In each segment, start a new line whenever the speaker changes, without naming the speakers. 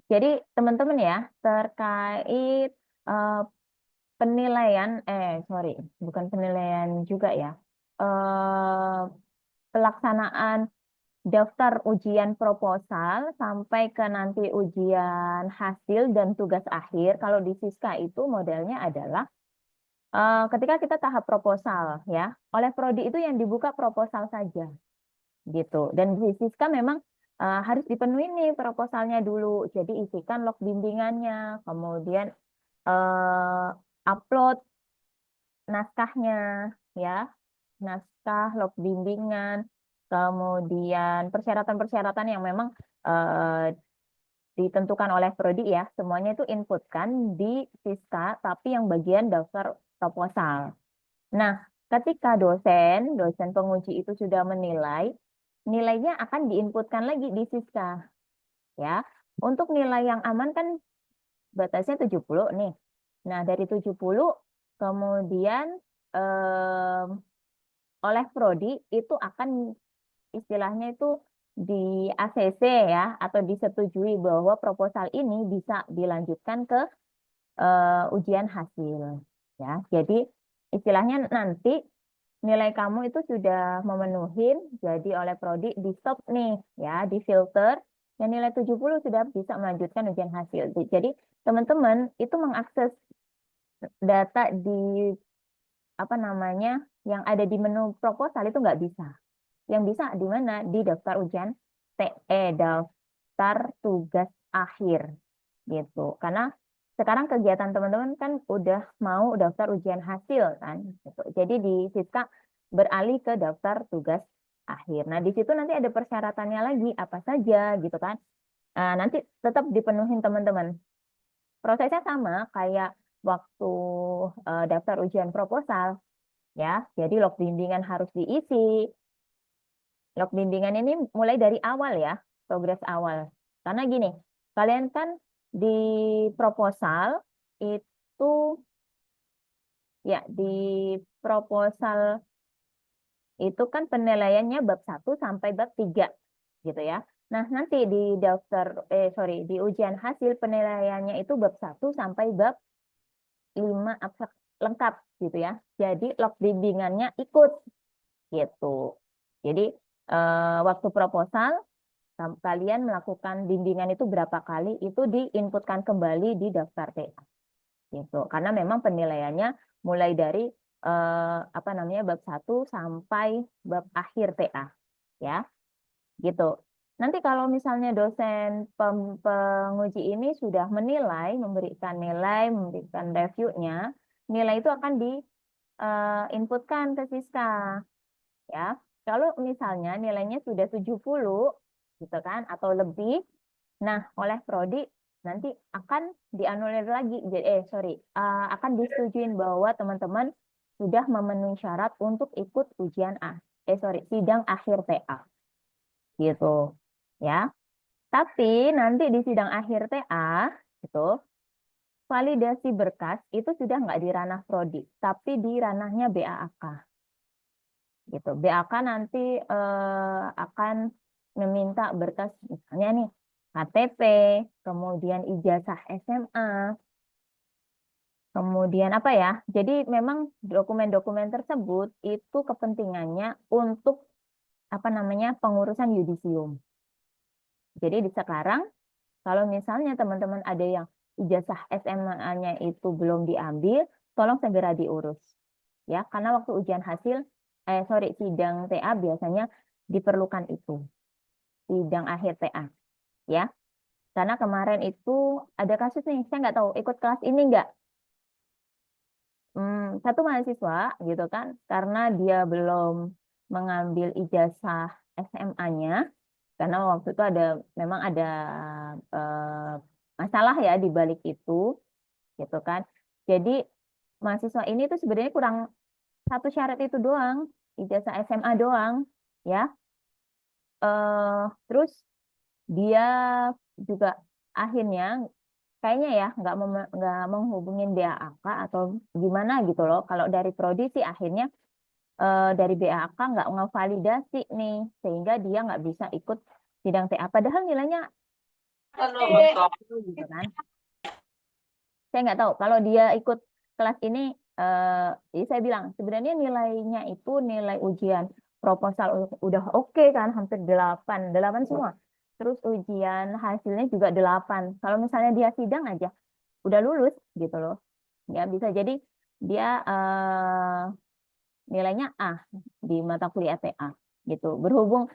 Jadi teman-teman ya, terkait penilaian, sorry, bukan penilaian juga ya, eh, pelaksanaan daftar ujian proposal sampai ke nanti ujian hasil dan tugas akhir. Kalau di Siska itu modelnya adalah ketika kita tahap proposal ya, oleh prodi itu yang dibuka proposal saja gitu. Dan di Siska memang harus dipenuhi nih proposalnya dulu. Jadi isikan log bimbingannya, kemudian eh, upload naskahnya ya, naskah log bimbingan, kemudian persyaratan-persyaratan yang memang eh, ditentukan oleh prodi ya, semuanya itu inputkan di Siska, tapi yang bagian daftar proposal. Nah, ketika dosen penguji itu sudah menilai, nilainya akan diinputkan lagi di Siska ya. Untuk nilai yang aman kan batasnya 70 nih. Nah, dari 70 kemudian em, oleh prodi itu akan istilahnya itu di ACC ya atau disetujui bahwa proposal ini bisa dilanjutkan ke ujian hasil ya. Jadi istilahnya nanti nilai kamu itu sudah memenuhi, jadi oleh prodi di stop nih ya, di filter dan nilai 70 sudah bisa melanjutkan ujian hasil. Jadi teman-teman itu mengakses data di apa namanya yang ada di menu proposal itu nggak bisa. Yang bisa di mana? Di daftar ujian TE, daftar tugas akhir gitu. Karena sekarang kegiatan teman-teman kan udah mau daftar ujian hasil kan gitu. Jadi di Siska beralih ke daftar tugas akhir. Nah, di situ nanti ada persyaratannya lagi apa saja gitu kan. Nanti tetap dipenuhin teman-teman. Prosesnya sama kayak waktu daftar ujian proposal ya. Jadi log bimbingan harus diisi. Log bimbingan ini mulai dari awal ya, progres awal. Karena gini, kalian kan di proposal itu ya di proposal itu kan penilaiannya bab 1 sampai bab 3 gitu ya. Nah, nanti di daftar sorry, di ujian hasil penilaiannya itu bab 1 sampai bab 5 abstrak lengkap gitu ya. Jadi log bimbingannya ikut gitu. Jadi waktu proposal kalian melakukan bimbingan itu berapa kali itu diinputkan kembali di daftar TA gitu. Karena memang penilaiannya mulai dari apa namanya bab 1 sampai bab akhir TA ya. Gitu. Nanti kalau misalnya dosen penguji ini sudah menilai, memberikan nilai, memberikan reviewnya, nilai itu akan diinputkan ke Siska ya. Kalau misalnya nilainya sudah 70 gitu kan atau lebih, nah oleh prodi nanti akan dianulir lagi. Jadi sorry, akan disetujuin bahwa teman-teman sudah memenuhi syarat untuk ikut ujian sorry, sidang akhir TA gitu ya. Tapi nanti di sidang akhir TA itu validasi berkas itu sudah nggak di ranah prodi, tapi di ranahnya BAAK gitu. BAK nanti akan meminta berkas misalnya nih KTP, kemudian ijazah SMA, kemudian apa ya? Jadi memang dokumen-dokumen tersebut itu kepentingannya untuk apa namanya pengurusan yudisium. Jadi di sekarang kalau misalnya teman-teman ada yang ijazah SMA-nya itu belum diambil, tolong segera diurus ya karena waktu ujian hasil sorry sidang TA biasanya diperlukan itu sidang akhir TA ya karena kemarin itu ada kasus nih saya nggak tahu ikut kelas ini nggak. Satu mahasiswa gitu kan karena dia belum mengambil ijazah SMA-nya karena waktu itu memang ada masalah ya di balik itu gitu kan jadi mahasiswa ini tuh sebenarnya kurang satu syarat itu doang, ijazah SMA doang, ya. Terus dia juga akhirnya kayaknya ya nggak menghubungin BAK atau gimana gitu loh. Kalau dari prodi sih akhirnya dari BAK nggak ngevalidasi nih, sehingga dia nggak bisa ikut sidang TA. Padahal nilainya gitu kan. Saya nggak tahu kalau dia ikut kelas ini, jadi saya bilang sebenarnya nilainya itu nilai ujian proposal udah oke kan, hampir 8 semua. Terus ujian hasilnya juga 8. Kalau misalnya dia sidang aja udah lulus gitu loh. Ya bisa jadi dia nilainya A di mata kuliah TA gitu. Berhubung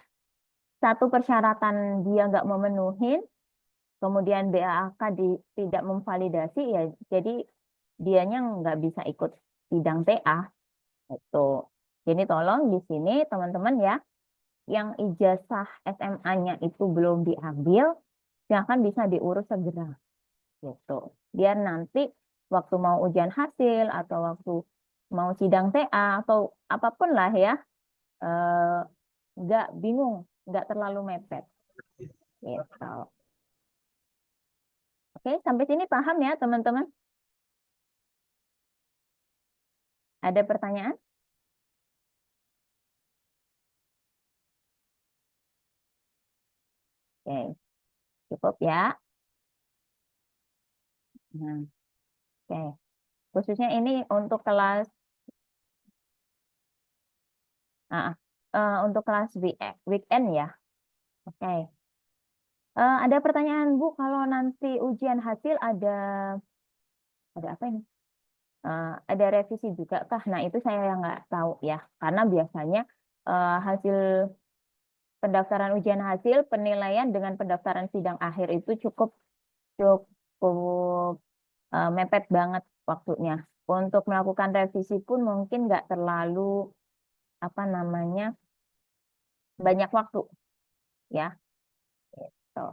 satu persyaratan dia nggak memenuhi, kemudian BAAK tidak memvalidasi, ya jadi dianya nggak bisa ikut sidang TA itu. Jadi tolong di sini teman-teman ya, yang ijazah SMA-nya itu belum diambil, silahkan bisa diurus segera gitu. Biar nanti waktu mau ujian hasil atau waktu mau sidang TA atau apapun lah ya, eh, nggak bingung, nggak terlalu mepet gitu. Oke, sampai sini paham ya teman-teman? Ada pertanyaan? Oke, cukup ya. Nah, oke. Khususnya ini untuk kelas ah, untuk kelas weekend ya. Oke. Ada pertanyaan Bu, kalau nanti ujian hasil ada apa ini? Ada revisi juga kah? Nah, itu saya yang nggak tahu ya. Karena biasanya hasil pendaftaran ujian hasil, penilaian dengan pendaftaran sidang akhir itu cukup cukup mepet banget waktunya. Untuk melakukan revisi pun mungkin nggak terlalu apa namanya banyak waktu ya. Gitu.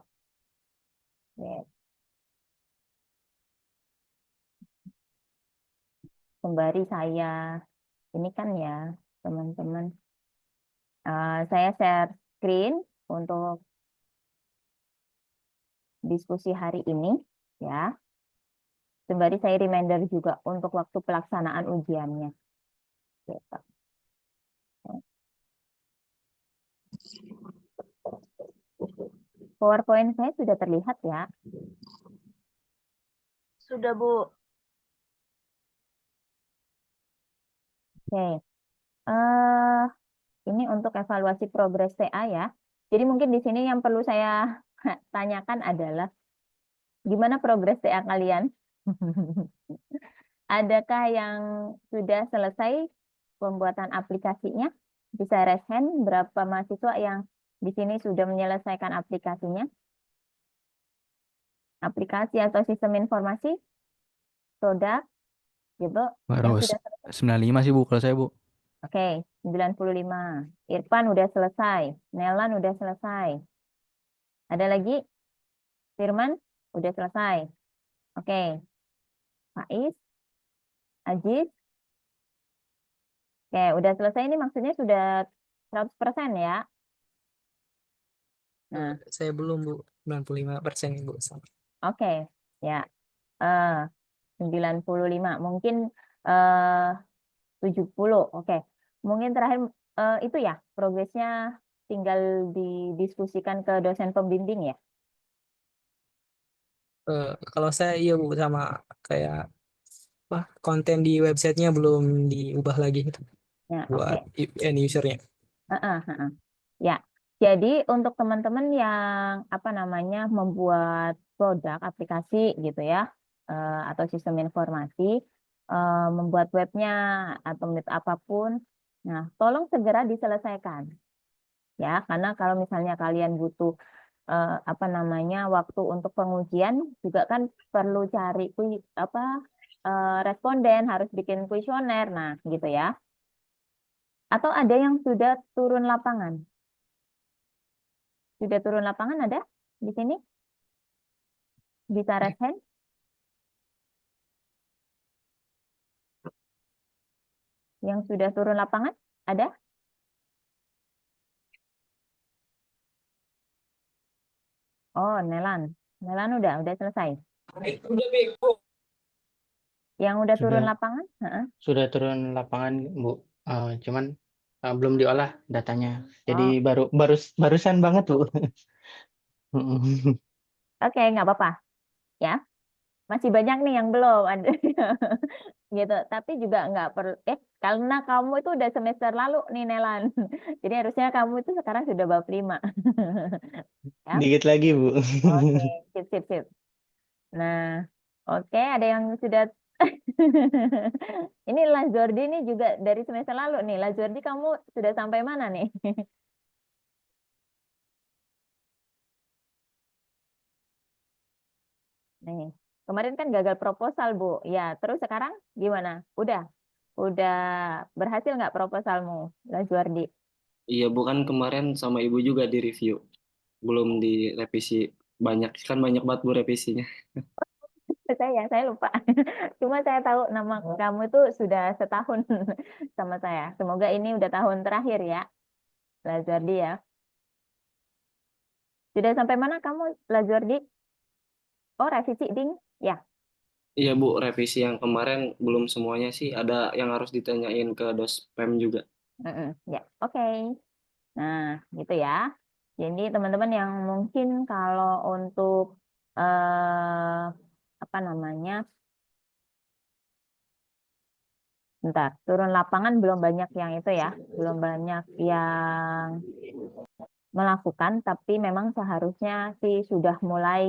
Ya. Sembari saya ini kan ya teman-teman, saya share screen untuk diskusi hari ini ya. Sembari saya reminder juga untuk waktu pelaksanaan ujiannya. Gitu. PowerPoint saya sudah terlihat ya.
Sudah, Bu.
Oke. eh ini untuk evaluasi progres TA ya. Jadi mungkin di sini yang perlu saya tanyakan adalah gimana progres TA kalian? Adakah yang sudah selesai pembuatan aplikasinya? Bisa raise hand berapa mahasiswa yang di sini sudah menyelesaikan aplikasinya? Aplikasi atau sistem informasi, produk, gitu, yang
Baru
sudah selesai.
95 sih Bu kalau saya Bu.
Oke, 95. Irfan udah selesai. Nelan udah selesai. Ada lagi? Firman udah selesai. Oke, Faiz, Aziz. Oke, udah selesai ini maksudnya sudah 100% ya. Nah,
Saya belum, Bu. 95% Bu.
oke. Ya. Eh 95. Mungkin eh 70. Oke. Mungkin terakhir itu ya, progresnya tinggal didiskusikan ke dosen pembimbing ya.
Kalau saya iya, Bu, sama kayak konten di websitenya belum diubah lagi gitu,
Ya,
buat
oke.
end usernya.
Heeh, heeh. Ya, jadi untuk teman-teman yang apa namanya membuat produk aplikasi gitu ya, atau sistem informasi, membuat webnya atau apapun, nah tolong segera diselesaikan ya, karena kalau misalnya kalian butuh apa namanya waktu untuk pengujian juga kan perlu cari apa responden, harus bikin kuesioner, nah gitu ya. Atau ada yang sudah turun lapangan? Sudah turun lapangan ada di sini? Bisa raise hand? Yang sudah turun lapangan? Ada? Oh, Nelan. Nelan udah selesai. Yang udah turun
Sudah
lapangan? Heeh.
sudah turun lapangan Bu. Cuman belum diolah datanya. Jadi
Oh,
barusan banget Bu.
Oke, nggak apa-apa ya. Masih banyak nih yang belum ada gitu. Tapi juga nggak perlu karena kamu itu udah semester lalu nih Nelan. Jadi harusnya kamu itu sekarang sudah bab 5. Ya.
Dikit lagi, Bu.
Oke, sip sip sip. Nah, oke, ada yang sudah ini Lazordi ini juga dari semester lalu nih. Lazordi kamu sudah sampai mana nih? Nih, kemarin kan gagal proposal, Bu. Ya, terus sekarang gimana? Udah berhasil nggak proposalmu, Lazordi?
Iya, bukan kemarin sama ibu juga di review, belum direvisi. Banyak kan, banyak banget Bu revisinya.
Saya lupa. Cuma saya tahu nama kamu itu sudah setahun sama saya. Semoga ini udah tahun terakhir ya, Lazordi ya. Sudah sampai mana kamu, Lazordi? Oh, revisi ding. Ya.
Iya Bu, revisi yang kemarin belum semuanya sih. Ada yang harus ditanyain ke dospem juga.
Mm-mm. Ya, oke. Nah, gitu ya. Jadi teman-teman yang mungkin kalau untuk apa namanya, bentar, turun lapangan belum banyak yang itu ya, belum banyak yang melakukan, tapi memang seharusnya sih sudah mulai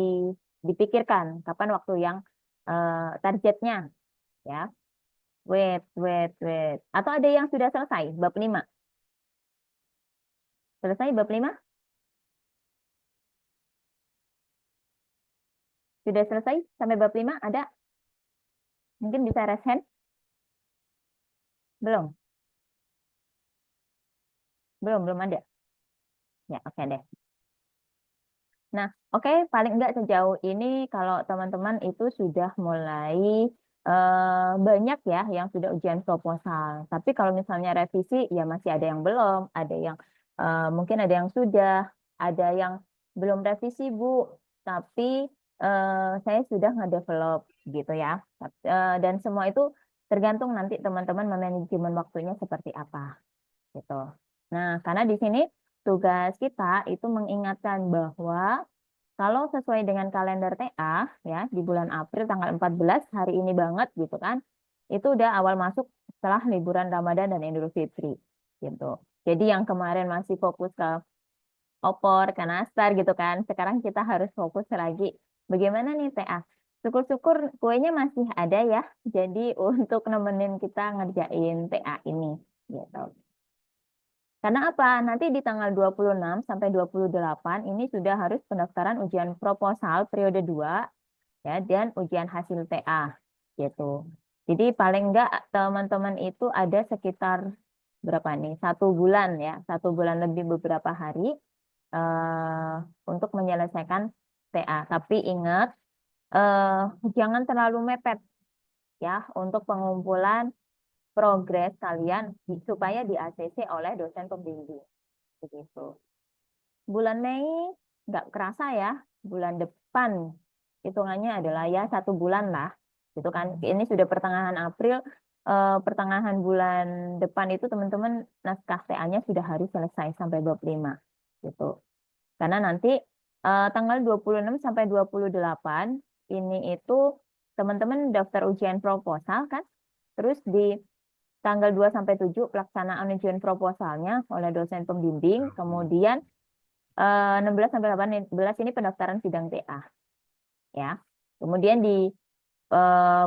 dipikirkan kapan waktu yang targetnya ya. Wait. Atau ada yang sudah selesai bab 5? Selesai bab 5? Sudah selesai sampai bab 5? Ada? Mungkin bisa raise hand? Belum? Belum ada. Ya, oke deh. Nah, oke, paling enggak sejauh ini kalau teman-teman itu sudah mulai banyak ya yang sudah ujian proposal. Tapi kalau misalnya revisi ya masih ada yang belum, ada yang mungkin ada yang sudah, ada yang belum revisi Bu. Tapi saya sudah ngedevelop gitu ya. Dan semua itu tergantung nanti teman-teman memanajemen waktunya seperti apa gitu. Nah, karena di sini tugas kita itu mengingatkan bahwa kalau sesuai dengan kalender TA ya di bulan April tanggal 14 hari ini banget gitu kan. Itu udah awal masuk setelah liburan Ramadan dan Idul Fitri gitu. Jadi yang kemarin masih fokus ke opor, ke nastar gitu kan. Sekarang kita harus fokus lagi bagaimana nih TA. Syukur-syukur kuenya masih ada ya. Jadi untuk nemenin kita ngerjain TA ini gitu. Karena apa? Nanti di tanggal 26 sampai 28 ini sudah harus pendaftaran ujian proposal periode 2 ya dan ujian hasil TA gitu. Jadi paling enggak teman-teman itu ada sekitar berapa nih? 1 bulan ya, 1 bulan lebih beberapa hari untuk menyelesaikan TA. Tapi ingat jangan terlalu mepet ya untuk pengumpulan progres kalian supaya di ACC oleh dosen pembimbing begitu. Bulan Mei nggak kerasa ya, bulan depan hitungannya adalah ya 1 bulan lah, gitu kan. Ini sudah pertengahan April, pertengahan bulan depan itu teman-teman naskah TA-nya sudah harus selesai sampai bab 5 gitu. Karena nanti tanggal 26 sampai 28 ini itu teman-teman daftar ujian proposal kan, terus di tanggal 2 sampai 7 pelaksanaan ujian proposalnya oleh dosen pembimbing, kemudian 16 sampai 18 ini pendaftaran sidang TA ya. Kemudian di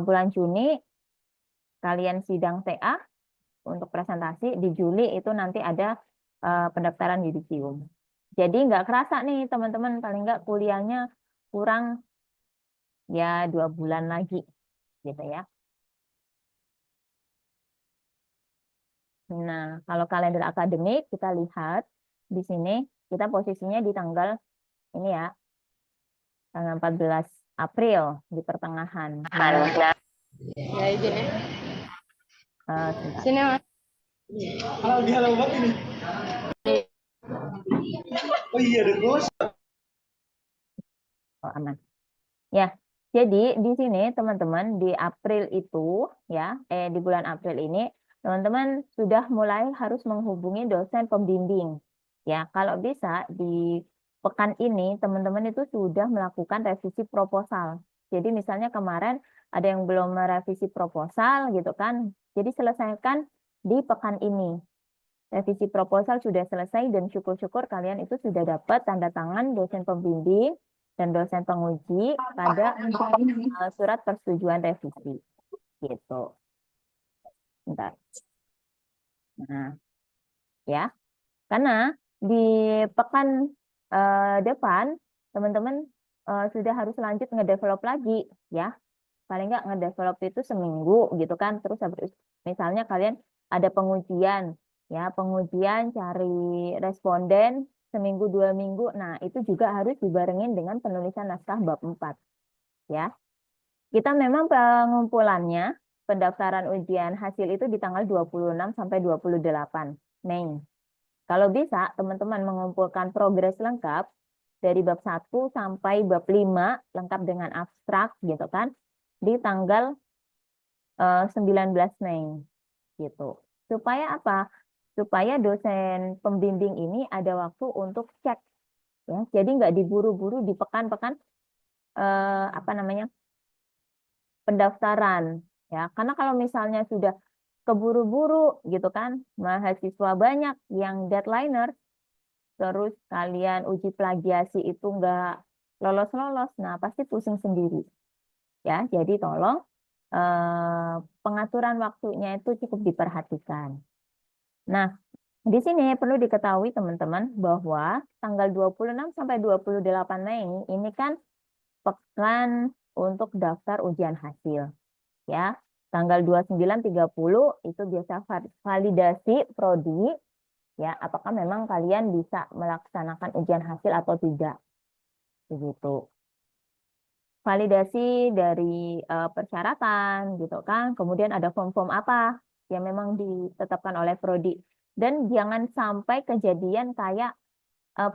bulan Juni kalian sidang TA untuk presentasi, di Juli itu nanti ada pendaftaran yudisium. Jadi nggak kerasa nih teman-teman, paling nggak kuliahnya kurang ya 2 bulan lagi gitu ya. Nah, kalau kalender akademik kita lihat di sini kita posisinya di tanggal ini ya, tanggal 14 April di pertengahan. Nah,
Ya, izin ya.
sebentar.
Sini, Mas.
Oh, aman. Ya, jadi di sini teman-teman di April itu ya, di bulan April ini teman-teman sudah mulai harus menghubungi dosen pembimbing. Ya, kalau bisa di pekan ini teman-teman itu sudah melakukan revisi proposal. Jadi misalnya kemarin ada yang belum merevisi proposal gitu kan. Jadi selesaikan di pekan ini. Revisi proposal sudah selesai dan syukur-syukur kalian itu sudah dapat tanda tangan dosen pembimbing dan dosen penguji pada surat persetujuan revisi. Gitu. Bentar. Nah, ya. Karena di pekan depan teman-teman sudah harus lanjut ngedevelop lagi ya. Paling nggak ngedevelop itu seminggu gitu kan. Terus misalnya kalian ada pengujian ya, pengujian cari responden seminggu 2 minggu. Nah, itu juga harus dibarengin dengan penulisan naskah bab 4 ya. Kita memang pengumpulannya pendaftaran ujian hasil itu di tanggal 26 sampai 28 Mei. Kalau bisa, teman-teman mengumpulkan progres lengkap dari bab 1 sampai bab 5, lengkap dengan abstrak, gitu kan, di tanggal 19 Mei. Gitu. Supaya apa? Supaya dosen pembimbing ini ada waktu untuk cek. Ya. Jadi nggak diburu-buru di pekan-pekan pendaftaran. Ya. Karena kalau misalnya sudah keburu-buru gitu kan, mahasiswa banyak yang deadliner, terus kalian uji plagiasi itu nggak lolos-lolos, nah pasti pusing sendiri. Ya, jadi tolong pengaturan waktunya itu cukup diperhatikan. Nah, di sini perlu diketahui teman-teman bahwa tanggal 26 sampai 28 Mei ini kan pekan untuk daftar ujian hasil. Ya, tanggal 29-30 itu biasa validasi prodi. Ya, apakah memang kalian bisa melaksanakan ujian hasil atau tidak? Begitu. Validasi dari persyaratan gitu kan. Kemudian ada form-form apa yang memang ditetapkan oleh prodi. Dan jangan sampai kejadian kayak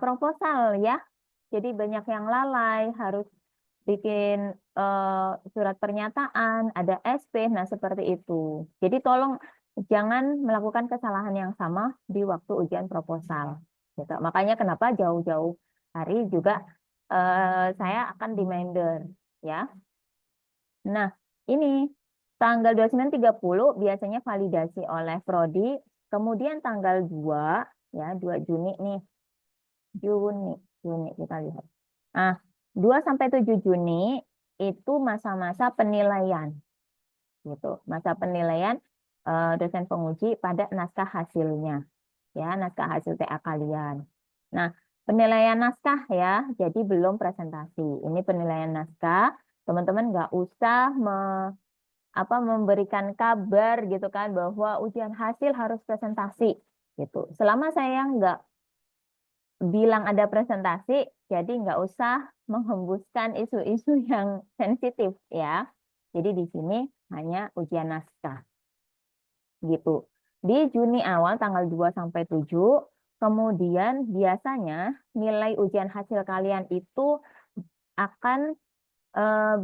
proposal ya. Jadi banyak yang lalai, harus bikin surat pernyataan, ada SP, nah seperti itu. Jadi tolong jangan melakukan kesalahan yang sama di waktu ujian proposal. Gitu. Makanya kenapa jauh-jauh hari juga saya akan reminder ya. Nah, ini tanggal 29-30 biasanya validasi oleh prodi, kemudian tanggal 2 ya, 2 Juni nih. Juni kita lihat. Nah, 2 sampai 7 Juni itu masa-masa penilaian. Gitu. Masa penilaian dosen penguji pada naskah hasilnya. Ya, naskah hasil TA kalian. Nah, penilaian naskah ya, jadi belum presentasi. Ini penilaian naskah, teman-teman nggak usah memberikan kabar gitu kan bahwa ujian hasil harus presentasi gitu. Selama saya nggak bilang ada presentasi, jadi nggak usah menghembuskan isu-isu yang sensitif ya. Jadi di sini hanya ujian naskah. Gitu. Di Juni awal tanggal 2 sampai 7, kemudian biasanya nilai ujian hasil kalian itu akan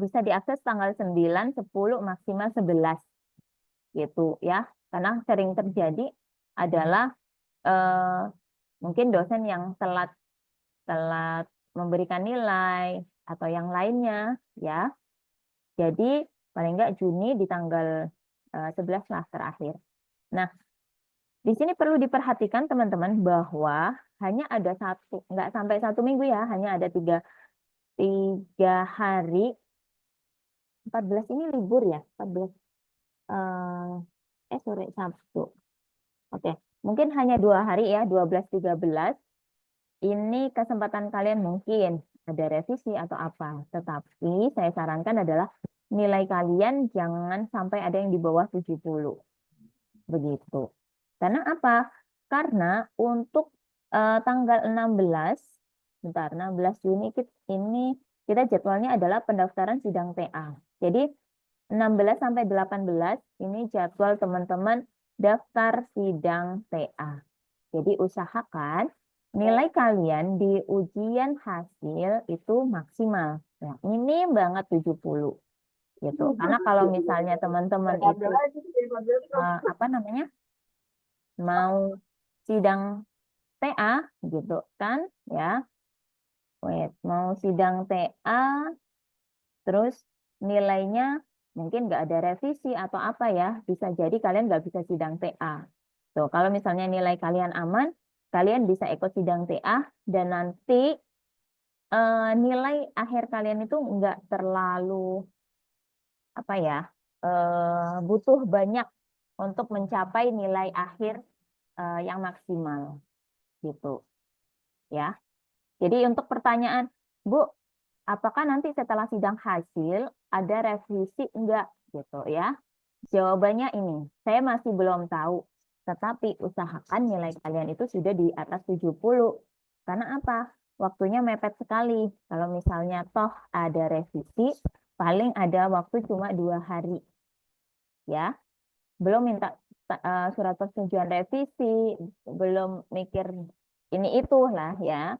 bisa diakses tanggal 9, 10, maksimal 11. Gitu ya. Karena sering terjadi adalah mungkin dosen yang telat memberikan nilai atau yang lainnya ya. Jadi paling enggak Juni di tanggal 11 lah terakhir. Nah, di sini perlu diperhatikan teman-teman bahwa hanya ada nggak sampai 1 minggu ya, hanya ada tiga hari. 14 ini libur ya, 14 sore Sabtu. Oke, mungkin hanya 2 hari ya, 12-13. Ini kesempatan kalian mungkin ada revisi atau apa. Tetapi saya sarankan adalah nilai kalian jangan sampai ada yang di bawah 70. Begitu. Karena apa? Karena untuk tanggal 16, 16 Juni ini kita jadwalnya adalah pendaftaran sidang TA. Jadi 16 sampai 18 ini jadwal teman-teman daftar sidang TA. Jadi usahakan nilai kalian di ujian hasil itu maksimal. Ya, ini banget 70. Gitu. Karena kalau misalnya teman-teman itu mau sidang TA gitu kan ya. mau sidang TA, terus nilainya mungkin nggak ada revisi atau apa ya, bisa jadi kalian nggak bisa sidang TA. Tuh, kalau misalnya nilai kalian aman, kalian bisa ikut sidang TA dan nanti nilai akhir kalian itu nggak terlalu apa ya, butuh banyak untuk mencapai nilai akhir yang maksimal gitu ya. Jadi untuk pertanyaan, Bu, apakah nanti setelah sidang hasil ada revisi enggak gitu ya? Jawabannya ini, saya masih belum tahu. Tetapi usahakan nilai kalian itu sudah di atas 70. Karena apa? Waktunya mepet sekali. Kalau misalnya toh ada revisi, paling ada waktu cuma 2 hari. Ya, belum minta surat persetujuan revisi, belum mikir ini itu lah ya.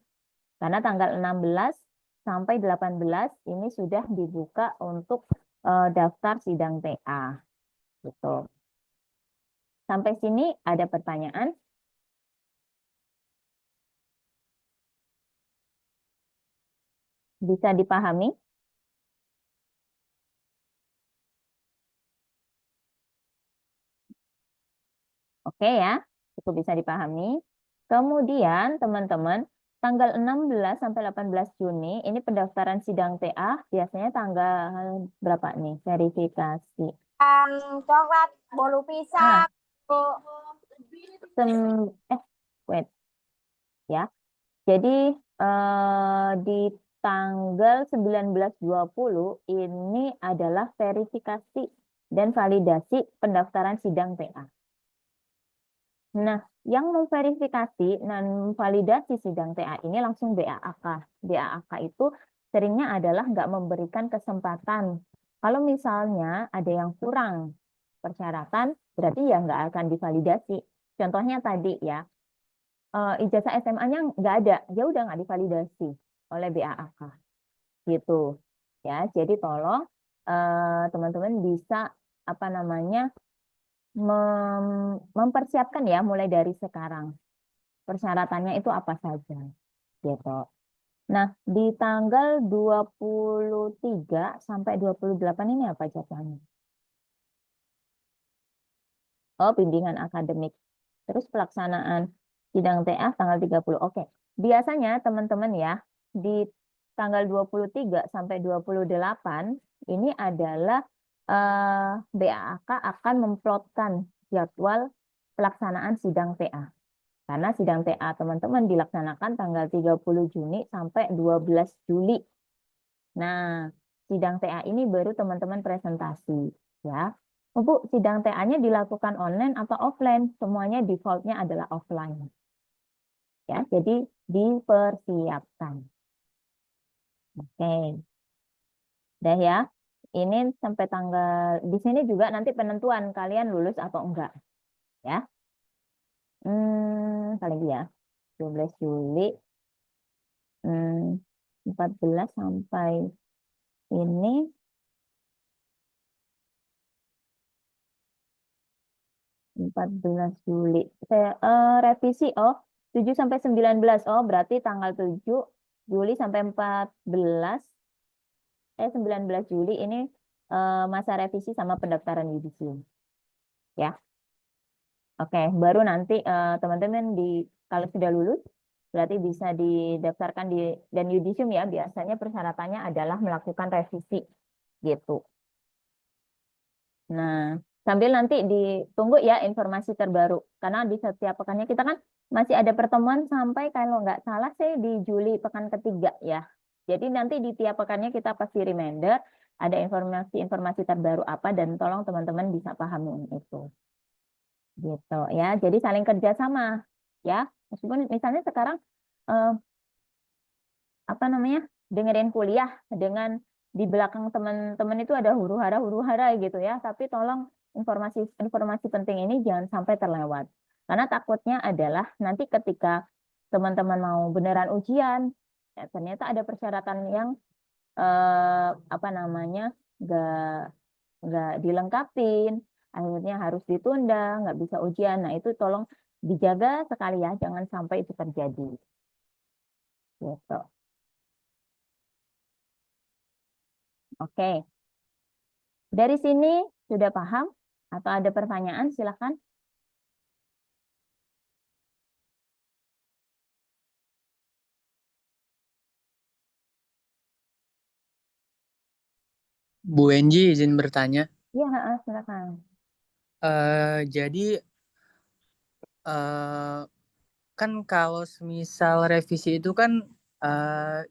Karena tanggal 16 sampai 18 ini sudah dibuka untuk daftar sidang TA. Gitu. Sampai sini ada pertanyaan? Bisa dipahami? Oke ya, cukup bisa dipahami. Kemudian teman-teman, tanggal 16 sampai 18 Juni ini pendaftaran sidang TA biasanya tanggal berapa nih verifikasi?
Coklat, bolu pisang,
Wait ya. Jadi di tanggal 19-20 ini adalah verifikasi dan validasi pendaftaran sidang TA. Nah, yang memverifikasi dan validasi sidang TA ini langsung BAAK. BAAK itu seringnya adalah nggak memberikan kesempatan. Kalau misalnya ada yang kurang persyaratan, berarti ya nggak akan divalidasi. Contohnya tadi ya, ijazah SMA-nya nggak ada, ya udah nggak divalidasi oleh BAAK. Gitu. Ya, jadi tolong teman-teman bisa apa namanya mempersiapkan ya mulai dari sekarang. Persyaratannya itu apa saja gitu. Nah, di tanggal 23 sampai 28 ini apa jadwalnya? Oh, bimbingan akademik. Terus pelaksanaan sidang TA tanggal 30. Oke. Biasanya teman-teman ya, di tanggal 23 sampai 28 ini adalah BAAK akan memplotkan jadwal pelaksanaan sidang TA. Karena sidang TA teman-teman dilaksanakan tanggal 30 Juni sampai 12 Juli. Nah, sidang TA ini baru teman-teman presentasi ya. Oh, Bu, sidang TA-nya dilakukan online atau offline? Semuanya defaultnya adalah offline. Ya, jadi dipersiapkan. Oke. Udah ya. Ini sampai tanggal di sini juga nanti penentuan kalian lulus atau enggak. Ya. Kali ya. 12 Juli 14 sampai ini 14 Juli. Saya revisi 7 sampai 19. Oh, berarti tanggal 7 Juli sampai 19 Juli ini masa revisi sama pendaftaran yudisium. Ya. Oke, baru nanti teman-teman kalau sudah lulus berarti bisa didaftarkan dan yudisium ya, biasanya persyaratannya adalah melakukan revisi gitu. Nah, sambil nanti ditunggu ya informasi terbaru. Karena di setiap pekannya kita kan masih ada pertemuan sampai kalau nggak salah sih di Juli pekan ketiga ya. Jadi nanti di tiap pekannya kita pasti reminder ada informasi-informasi terbaru apa dan tolong teman-teman bisa pahami itu. Gitu ya. Jadi saling kerjasama ya. Meskipun misalnya sekarang apa namanya dengerin kuliah dengan di belakang teman-teman itu ada huru-hara gitu ya. Tapi tolong informasi penting ini jangan sampai terlewat. Karena takutnya adalah nanti ketika teman-teman mau beneran ujian, ya, ternyata ada persyaratan yang apa namanya nggak dilengkapin, akhirnya harus ditunda, nggak bisa ujian. Nah itu tolong dijaga sekali ya, jangan sampai itu terjadi. Gitu. Oke. Dari sini sudah paham atau ada pertanyaan? Silakan.
Bu Enji izin bertanya.
Iya, silakan.
Jadi kan kalau semisal revisi itu kan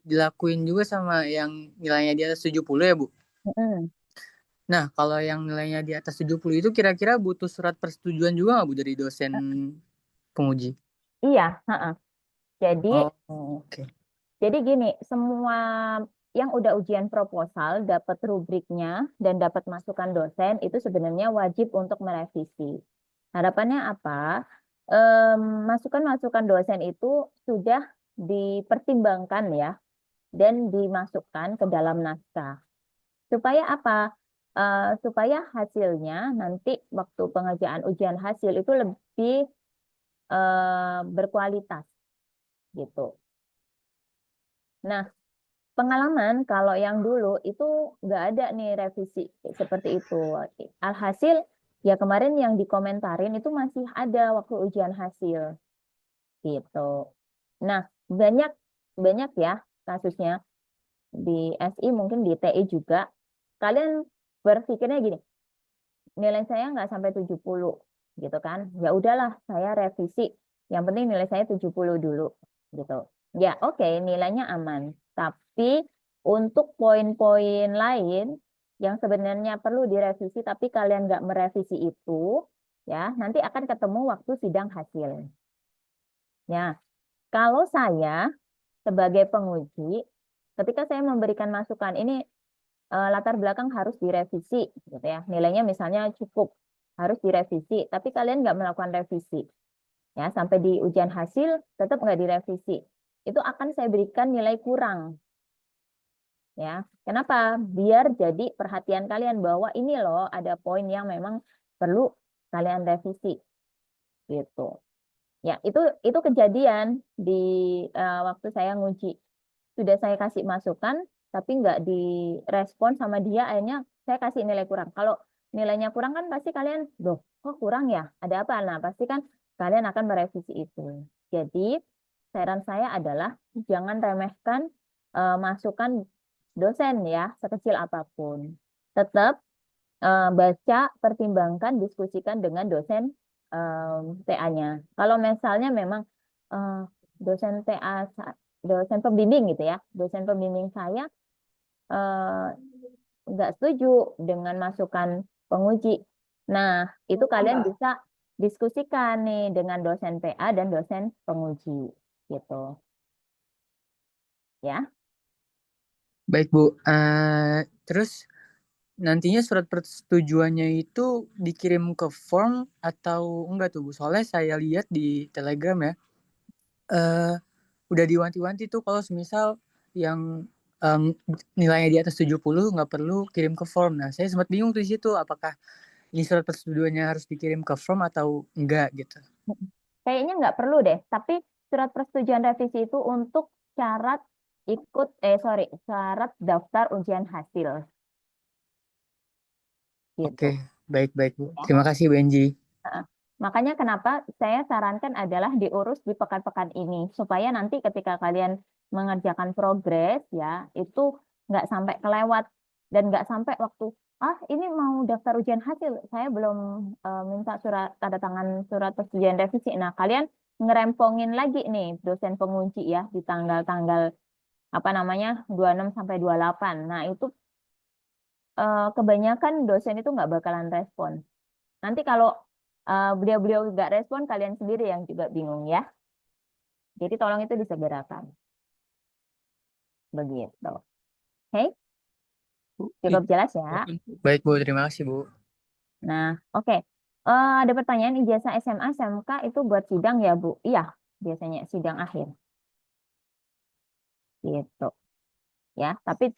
dilakuin juga sama yang nilainya di atas 70 ya Bu.
Mm-mm.
Nah kalau yang nilainya di atas 70 itu kira-kira butuh surat persetujuan juga nggak Bu dari dosen penguji?
Iya, Jadi
Oke.
Jadi gini, semua yang udah ujian proposal dapat rubriknya dan dapat masukan dosen itu sebenarnya wajib untuk merevisi. Harapannya apa? Masukan-masukan dosen itu sudah dipertimbangkan ya dan dimasukkan ke dalam naskah. Supaya apa? Supaya hasilnya nanti waktu pengerjaan ujian hasil itu lebih berkualitas gitu. Nah, pengalaman kalau yang dulu itu nggak ada nih revisi seperti itu. Alhasil ya kemarin yang dikomentarin itu masih ada waktu ujian hasil gitu. Nah, banyak banyak ya kasusnya di SI mungkin di TI juga. Kalian berpikirnya gini, nilai saya nggak sampai 70 gitu kan. Ya udahlah, saya revisi. Yang penting nilai saya 70 dulu gitu. Ya, oke, nilainya aman. Tapi untuk poin-poin lain yang sebenarnya perlu direvisi tapi kalian nggak merevisi itu, ya, nanti akan ketemu waktu sidang hasil. Ya, kalau saya sebagai penguji, ketika saya memberikan masukan ini latar belakang harus direvisi gitu ya. Nilainya misalnya cukup harus direvisi, tapi kalian nggak melakukan revisi. Ya, sampai di ujian hasil tetap nggak direvisi. Itu akan saya berikan nilai kurang. Ya, kenapa? Biar jadi perhatian kalian bahwa ini loh ada poin yang memang perlu kalian revisi. Gitu. Ya, itu kejadian di waktu saya nguji. Sudah saya kasih masukan, tapi nggak direspon sama dia, akhirnya saya kasih nilai kurang. Kalau nilainya kurang kan pasti kalian, loh kok kurang ya? Ada apa? Nah, pasti kan kalian akan merevisi itu. Jadi, saran saya adalah jangan remehkan masukan dosen ya, sekecil apapun. Tetap baca, pertimbangkan, diskusikan dengan dosen TA-nya. Kalau misalnya memang dosen TA dosen pembimbing gitu ya, dosen pembimbing saya nggak setuju dengan masukan penguji. Nah, itu kalian bisa diskusikan nih dengan dosen PA dan dosen penguji gitu. Ya.
Baik Bu. Terus nantinya surat persetujuannya itu dikirim ke form atau enggak tuh Bu? Soalnya saya lihat di Telegram ya. Udah diwanti-wanti tuh kalau semisal yang nilainya di atas 70 nggak perlu kirim ke form. Nah, saya sempat bingung tuh di situ apakah ini surat persetujuannya harus dikirim ke form atau enggak gitu.
Kayaknya nggak perlu deh, tapi surat persetujuan revisi itu untuk syarat syarat daftar ujian hasil. Gitu.
Oke, baik Bu. Terima kasih Bu Enji.
Makanya kenapa saya sarankan adalah diurus di pekan-pekan ini supaya nanti ketika kalian mengerjakan progres ya itu nggak sampai kelewat dan nggak sampai waktu ini mau daftar ujian hasil saya belum minta surat tanda tangan surat persetujuan revisi. Nah kalian ngerempongin lagi nih dosen pengunci ya di tanggal-tanggal 26 sampai 28. Nah itu kebanyakan dosen itu nggak bakalan respon. Nanti kalau beliau-beliau nggak respon, kalian sendiri yang juga bingung ya. Jadi tolong itu disegerakan. Begitu. Oke? Cukup jelas ya.
Baik Bu, terima kasih Bu.
Nah, oke. Ada pertanyaan ijazah SMA, SMK itu buat sidang ya Bu? Iya, biasanya sidang akhir. Gitu. Ya, tapi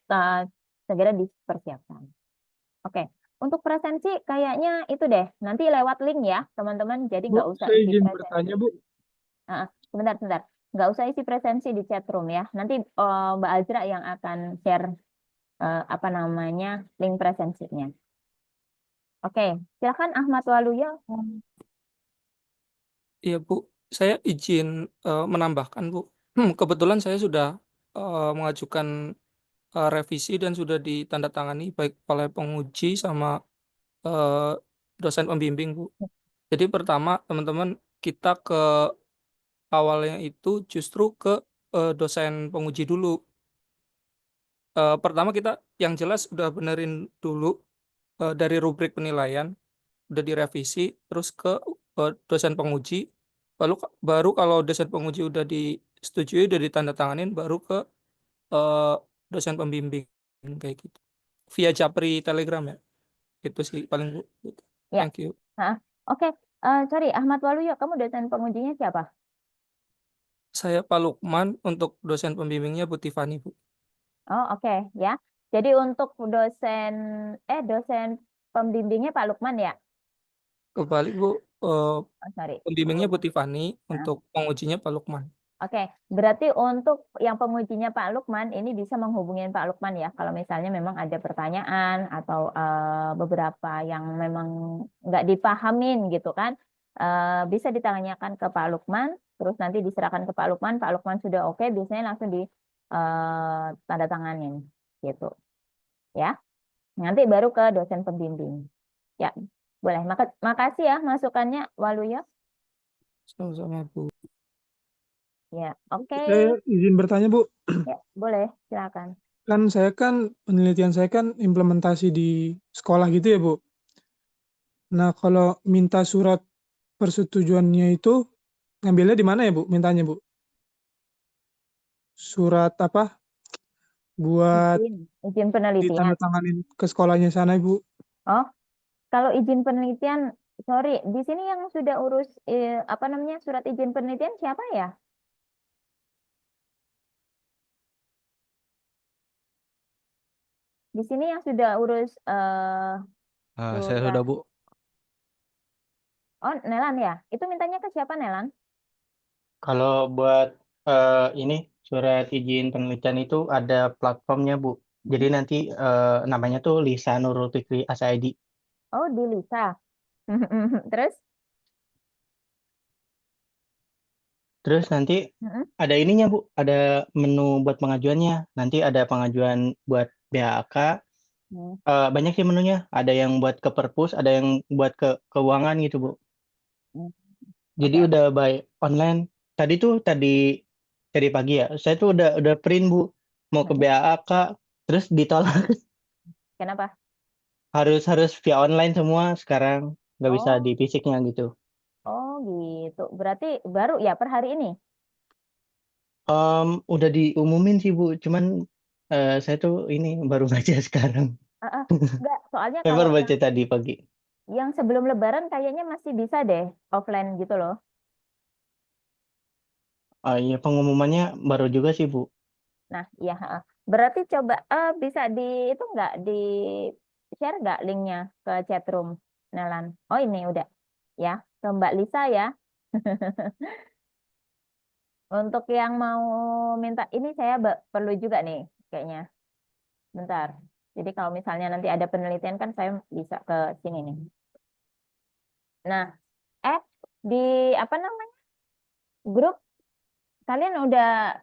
segera dipersiapkan. Oke. Untuk presensi kayaknya itu deh. Nanti lewat link ya, teman-teman. Jadi nggak usah
saya
isi
izin
presensi.
bertanya, Bu.
Sebentar. Nggak usah isi presensi di chat room ya. Nanti Mbak Azra yang akan share apa namanya link presensinya. Oke, silakan Ahmad Waluyo.
Iya Bu, saya izin menambahkan Bu. Kebetulan saya sudah mengajukan revisi dan sudah ditandatangani baik oleh penguji sama eh, dosen pembimbing Bu. Jadi pertama teman-teman kita ke awalnya itu justru ke dosen penguji dulu. Pertama kita yang jelas udah benerin dulu dari rubrik penilaian, udah direvisi, terus ke dosen penguji, baru kalau dosen penguji udah disetujui, udah ditandatanganin, baru ke eh, dosen pembimbing kayak gitu. Via Japri Telegram ya, itu sih paling Bu.
Ya.
Thank you.
Oke, sorry Ahmad Waluyo, kamu dosen pengujinya siapa?
Saya Pak Lukman, untuk dosen pembimbingnya Bu Tiffany Bu.
Oh, oke ya. Jadi untuk dosen pembimbingnya Pak Lukman ya?
Kembali Bu,
Oh, sorry.
pembimbingnya Bu Tiffany,
Nah.
untuk pengujinya Pak Lukman.
Oke, berarti untuk yang pengujinya Pak Lukman ini bisa menghubungin Pak Lukman ya, kalau misalnya memang ada pertanyaan atau beberapa yang memang nggak dipahamin gitu kan, bisa ditanyakan ke Pak Lukman, terus nanti diserahkan ke Pak Lukman sudah oke, biasanya langsung di tanda tanganin gitu, ya. Nanti baru ke dosen pembimbing. Ya, boleh. Makasih ya masukannya, Waluyo.
Sama-sama Bu.
Ya, oke.
Saya izin bertanya, Bu.
Ya, boleh, silakan.
Kan penelitian saya kan implementasi di sekolah gitu ya, Bu. Nah, kalau minta surat persetujuannya itu ngambilnya di mana ya, Bu? Mintanya, Bu? Surat apa? Buat
Izin penelitian.
ditandatanganin ke sekolahnya sana, Bu.
Oh, kalau izin penelitian, sorry, di sini yang sudah urus apa namanya surat izin penelitian siapa ya? Di sini yang sudah urus
Saya
surat.
sudah Bu.
Oh, Nelan ya? Itu mintanya ke siapa, Nelan?
Kalau buat ini surat izin penelitian itu ada platformnya, Bu. Jadi nanti namanya tuh Lisa Nurul Fikri ASID.
Oh, di Lisa. Terus?
Terus nanti ada ininya, Bu. Ada menu buat pengajuannya. Nanti ada pengajuan buat BAK. Banyak sih menunya. Ada yang buat ke perpus, ada yang buat ke keuangan gitu, Bu. Jadi udah by online. Tadi pagi ya. Saya tuh udah print, Bu. Mau ke BAK, terus ditolak.
Kenapa?
Harus via online semua sekarang. Nggak bisa di fisiknya gitu.
Oh, gitu. Berarti baru ya per hari ini?
Udah diumumin sih, Bu. Cuman saya tuh ini baru baca sekarang.
Enggak, soalnya
Saya baru
kalau
baca tadi pagi.
yang sebelum Lebaran kayaknya masih bisa deh offline gitu loh.
Iya, pengumumannya baru juga sih, Bu.
Nah, iya. Berarti coba bisa itu nggak di share nggak linknya ke chatroom, Nelan? Oh ini udah ya ke Mbak Lisa ya. Untuk yang mau minta ini saya perlu juga nih kayaknya. Bentar. Jadi kalau misalnya nanti ada penelitian kan saya bisa ke sini nih. Nah, di apa namanya grup kalian udah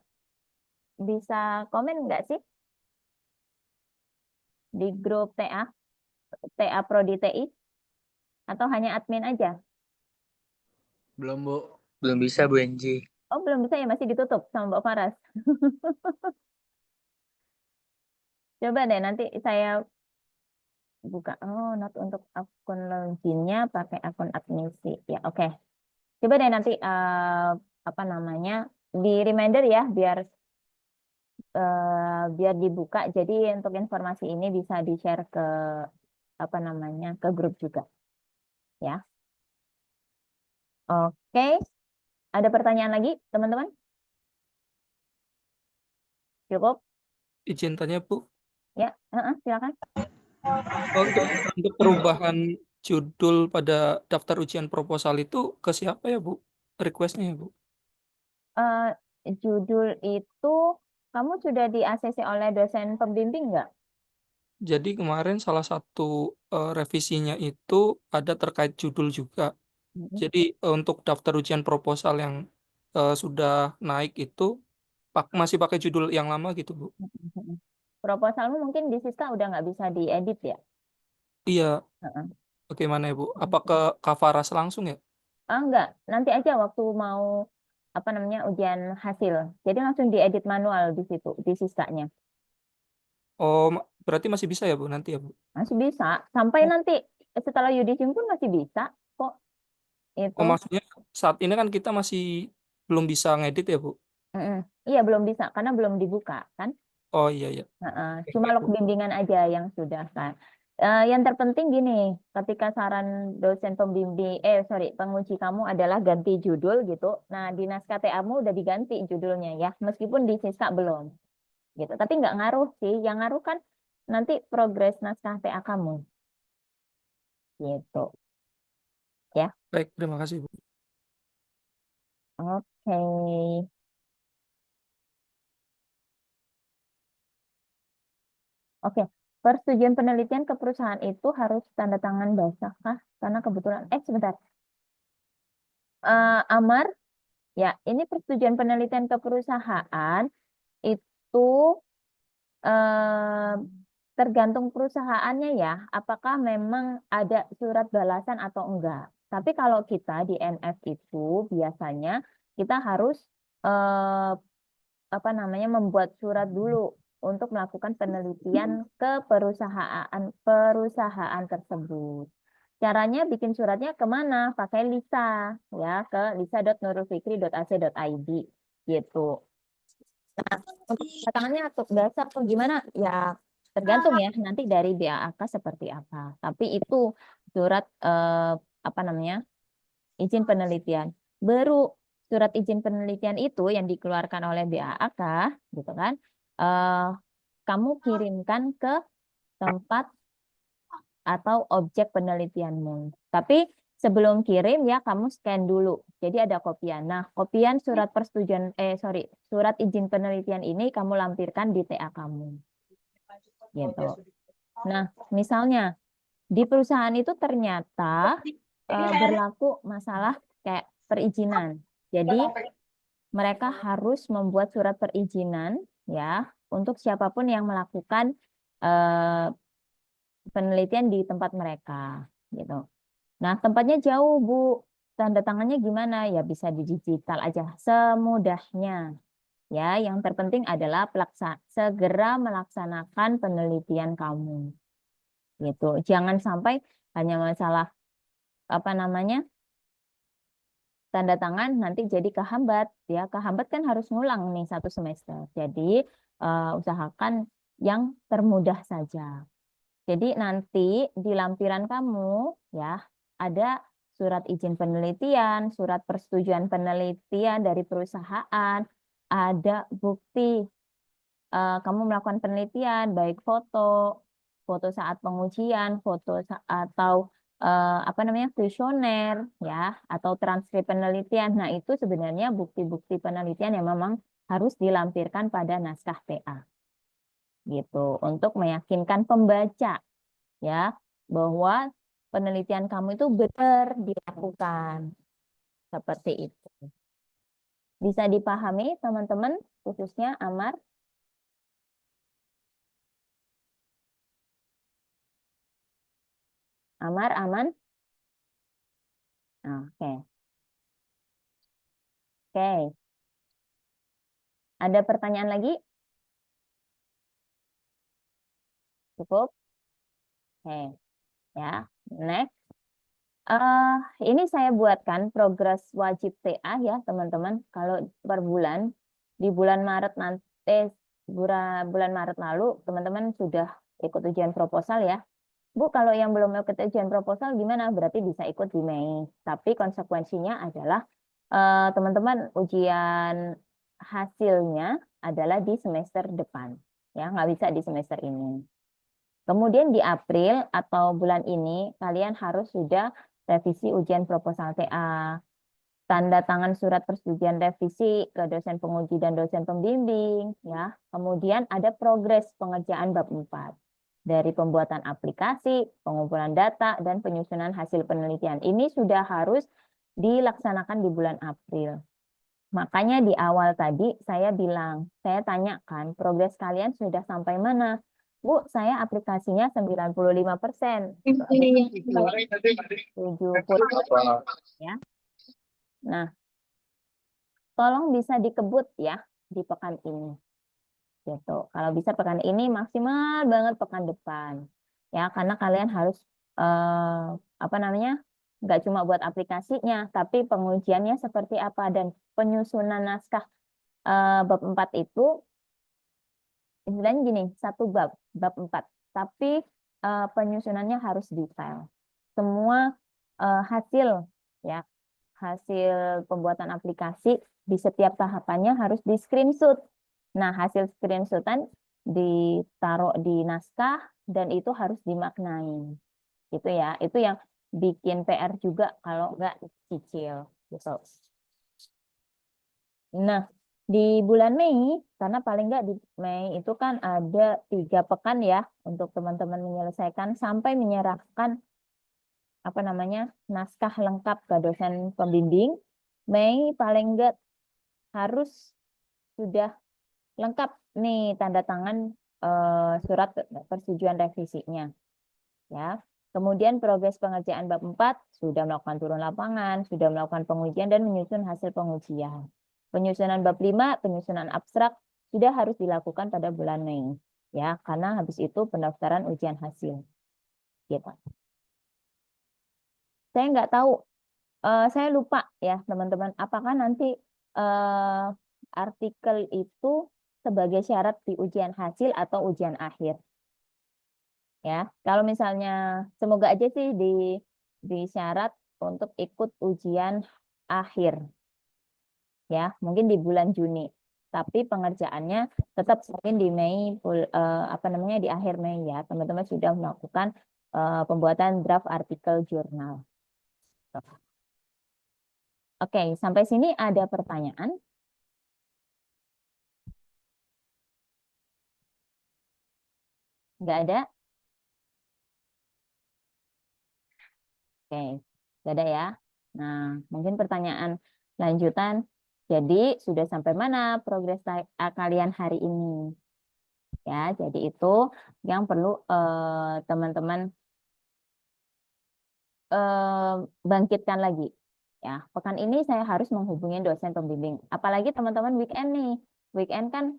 bisa komen nggak sih di grup TA Prodi TI atau hanya admin aja?
Belum, Bu. Belum bisa, Bu Enji.
Oh, belum bisa ya, masih ditutup sama Mbak Faras. Coba deh nanti saya buka. Oh, not untuk akun loginnya pakai akun admisi. Ya, oke. Coba deh nanti apa namanya di reminder ya biar dibuka. Jadi untuk informasi ini bisa di-share ke apa namanya ke grup juga. Ya. Oke. Ada pertanyaan lagi, teman-teman? Cukup?
Izin tanya Bu.
Ya, silakan.
Untuk perubahan judul pada daftar ujian proposal itu ke siapa ya Bu? Requestnya ya Bu?
Judul itu kamu sudah di-ACC oleh dosen pembimbing nggak?
Jadi kemarin salah satu revisinya itu ada terkait judul juga. Jadi untuk daftar ujian proposal yang sudah naik itu masih pakai judul yang lama gitu, Bu.
Proposalmu mungkin di Siska udah nggak bisa diedit ya?
Iya,
Heeh.
bagaimana ya, Bu? Apa ke Kavaras langsung ya?
Enggak, nanti aja waktu mau apa namanya ujian hasil. Jadi langsung diedit manual di situ, di Siskanya.
Oh, berarti masih bisa ya, Bu, nanti ya, Bu?
Masih bisa. Sampai nanti setelah yudisium pun masih bisa kok.
Oh,
Itu.
maksudnya saat ini kan kita masih belum bisa ngedit ya, Bu?
Iya, belum bisa karena belum dibuka kan.
Oh iya, iya.
Cuma log
Bu.
bimbingan aja yang sudah kan. Yang terpenting gini, ketika saran dosen pembimbing, penguji kamu adalah ganti judul gitu. Nah, di naskah TA-mu udah diganti judulnya ya, meskipun di Siska belum. Gitu. Tapi nggak ngaruh sih, yang ngaruh kan nanti progres naskah TA kamu. Gitu. Ya.
Baik, terima kasih, Bu.
Oke. Oke. Persetujuan penelitian ke perusahaan itu harus tanda tangan basah kah? Karena kebetulan, sebentar. Amar, ya, ini persetujuan penelitian ke perusahaan itu eh, tergantung perusahaannya ya, apakah memang ada surat balasan atau enggak. Tapi kalau kita di NF itu biasanya kita harus eh, membuat surat dulu untuk melakukan penelitian ke perusahaan tersebut. Caranya bikin suratnya kemana? Pakai Lisa ya, ke lisa.nurulfikri.ac.id gitu. Nah, untuk tangannya atau dasar atau gimana? Ya tergantung ya nanti dari BAAK seperti apa. Tapi itu surat izin penelitian. Baru surat izin penelitian itu yang dikeluarkan oleh BAAK gitu kan. Kamu kirimkan ke tempat atau objek penelitianmu. Tapi sebelum kirim ya kamu scan dulu. Jadi ada kopian. Nah, kopian surat surat izin penelitian ini kamu lampirkan di TA kamu. Gitu. Nah, misalnya di perusahaan itu ternyata berlaku masalah kayak perizinan. Jadi mereka harus membuat surat perizinan ya untuk siapapun yang melakukan penelitian di tempat mereka gitu. Nah, tempatnya jauh, Bu. Tanda tangannya gimana? Ya bisa di digital aja semudahnya. Ya, yang terpenting adalah segera melaksanakan penelitian kamu. Gitu. Jangan sampai hanya masalah tanda tangan nanti jadi kehambat ya. Kehambat kan harus ngulang nih 1 semester. Jadi usahakan yang termudah saja. Jadi nanti di lampiran kamu ya ada surat izin penelitian, surat persetujuan penelitian dari perusahaan, ada bukti kamu melakukan penelitian, baik foto saat pengujian, atau kuesioner ya, atau transkrip penelitian. Nah, itu sebenarnya bukti-bukti penelitian yang memang harus dilampirkan pada naskah TA. Gitu, untuk meyakinkan pembaca ya bahwa penelitian kamu itu benar dilakukan. Seperti itu. Bisa dipahami teman-teman, khususnya Amar? Amar, aman? Oke. Oke. Ada pertanyaan lagi? Cukup? Oke. Ya, next. Ini saya buatkan progres wajib TA ya, teman-teman. Kalau per bulan, di bulan Maret bulan Maret lalu, teman-teman sudah ikut ujian proposal ya. Bu, kalau yang belum ikut ujian proposal gimana? Berarti bisa ikut di Mei. Tapi konsekuensinya adalah teman-teman ujian hasilnya adalah di semester depan. Ya, nggak bisa di semester ini. Kemudian di April atau bulan ini, kalian harus sudah revisi ujian proposal TA, tanda tangan surat persetujuan revisi ke dosen penguji dan dosen pembimbing. Ya. Kemudian ada progres pengerjaan bab 4. dari pembuatan aplikasi, pengumpulan data, dan penyusunan hasil penelitian. Ini sudah harus dilaksanakan di bulan April. Makanya di awal tadi saya bilang, saya tanyakan progres kalian sudah sampai mana? Bu, saya aplikasinya 95%. 70%. Ya. Nah, tolong bisa dikebut ya di pekan ini. Gitu. Kalau bisa pekan ini, maksimal banget pekan depan. Ya, karena kalian harus nggak cuma buat aplikasinya, tapi pengujiannya seperti apa, dan penyusunan naskah bab 4 itu istilahnya gini, satu bab 4, tapi penyusunannya harus detail. Semua hasil pembuatan aplikasi di setiap tahapannya harus di screenshot. Nah, hasil screenshotan ditaruh di naskah dan itu harus dimaknai. Gitu ya. Itu yang bikin PR juga kalau nggak cicil gitu. Nah, di bulan Mei, karena paling nggak di Mei itu kan ada 3 pekan ya untuk teman-teman menyelesaikan sampai menyerahkan naskah lengkap ke dosen pembimbing. Mei paling nggak harus sudah lengkap nih tanda tangan surat persetujuan revisinya. Ya. Kemudian progres pengerjaan bab 4 sudah melakukan turun lapangan, sudah melakukan pengujian dan menyusun hasil pengujian. Penyusunan bab 5, penyusunan abstrak sudah harus dilakukan pada bulan Mei. Ya, karena habis itu pendaftaran ujian hasil. Gitu. Saya nggak tahu, saya lupa ya teman-teman, apakah nanti artikel itu sebagai syarat di ujian hasil atau ujian akhir. Ya, kalau misalnya semoga aja sih di syarat untuk ikut ujian akhir. Ya, mungkin di bulan Juni. Tapi pengerjaannya tetap mungkin di Mei di akhir Mei ya. Teman-teman sudah melakukan pembuatan draft artikel jurnal. Oke, sampai sini ada pertanyaan? Nggak ada? Oke, nggak ada ya. Nah, mungkin pertanyaan lanjutan. Jadi, sudah sampai mana progres kalian hari ini? Ya, jadi itu yang perlu teman-teman bangkitkan lagi. Ya, pekan ini saya harus menghubungi dosen pembimbing. Apalagi teman-teman weekend nih. Weekend kan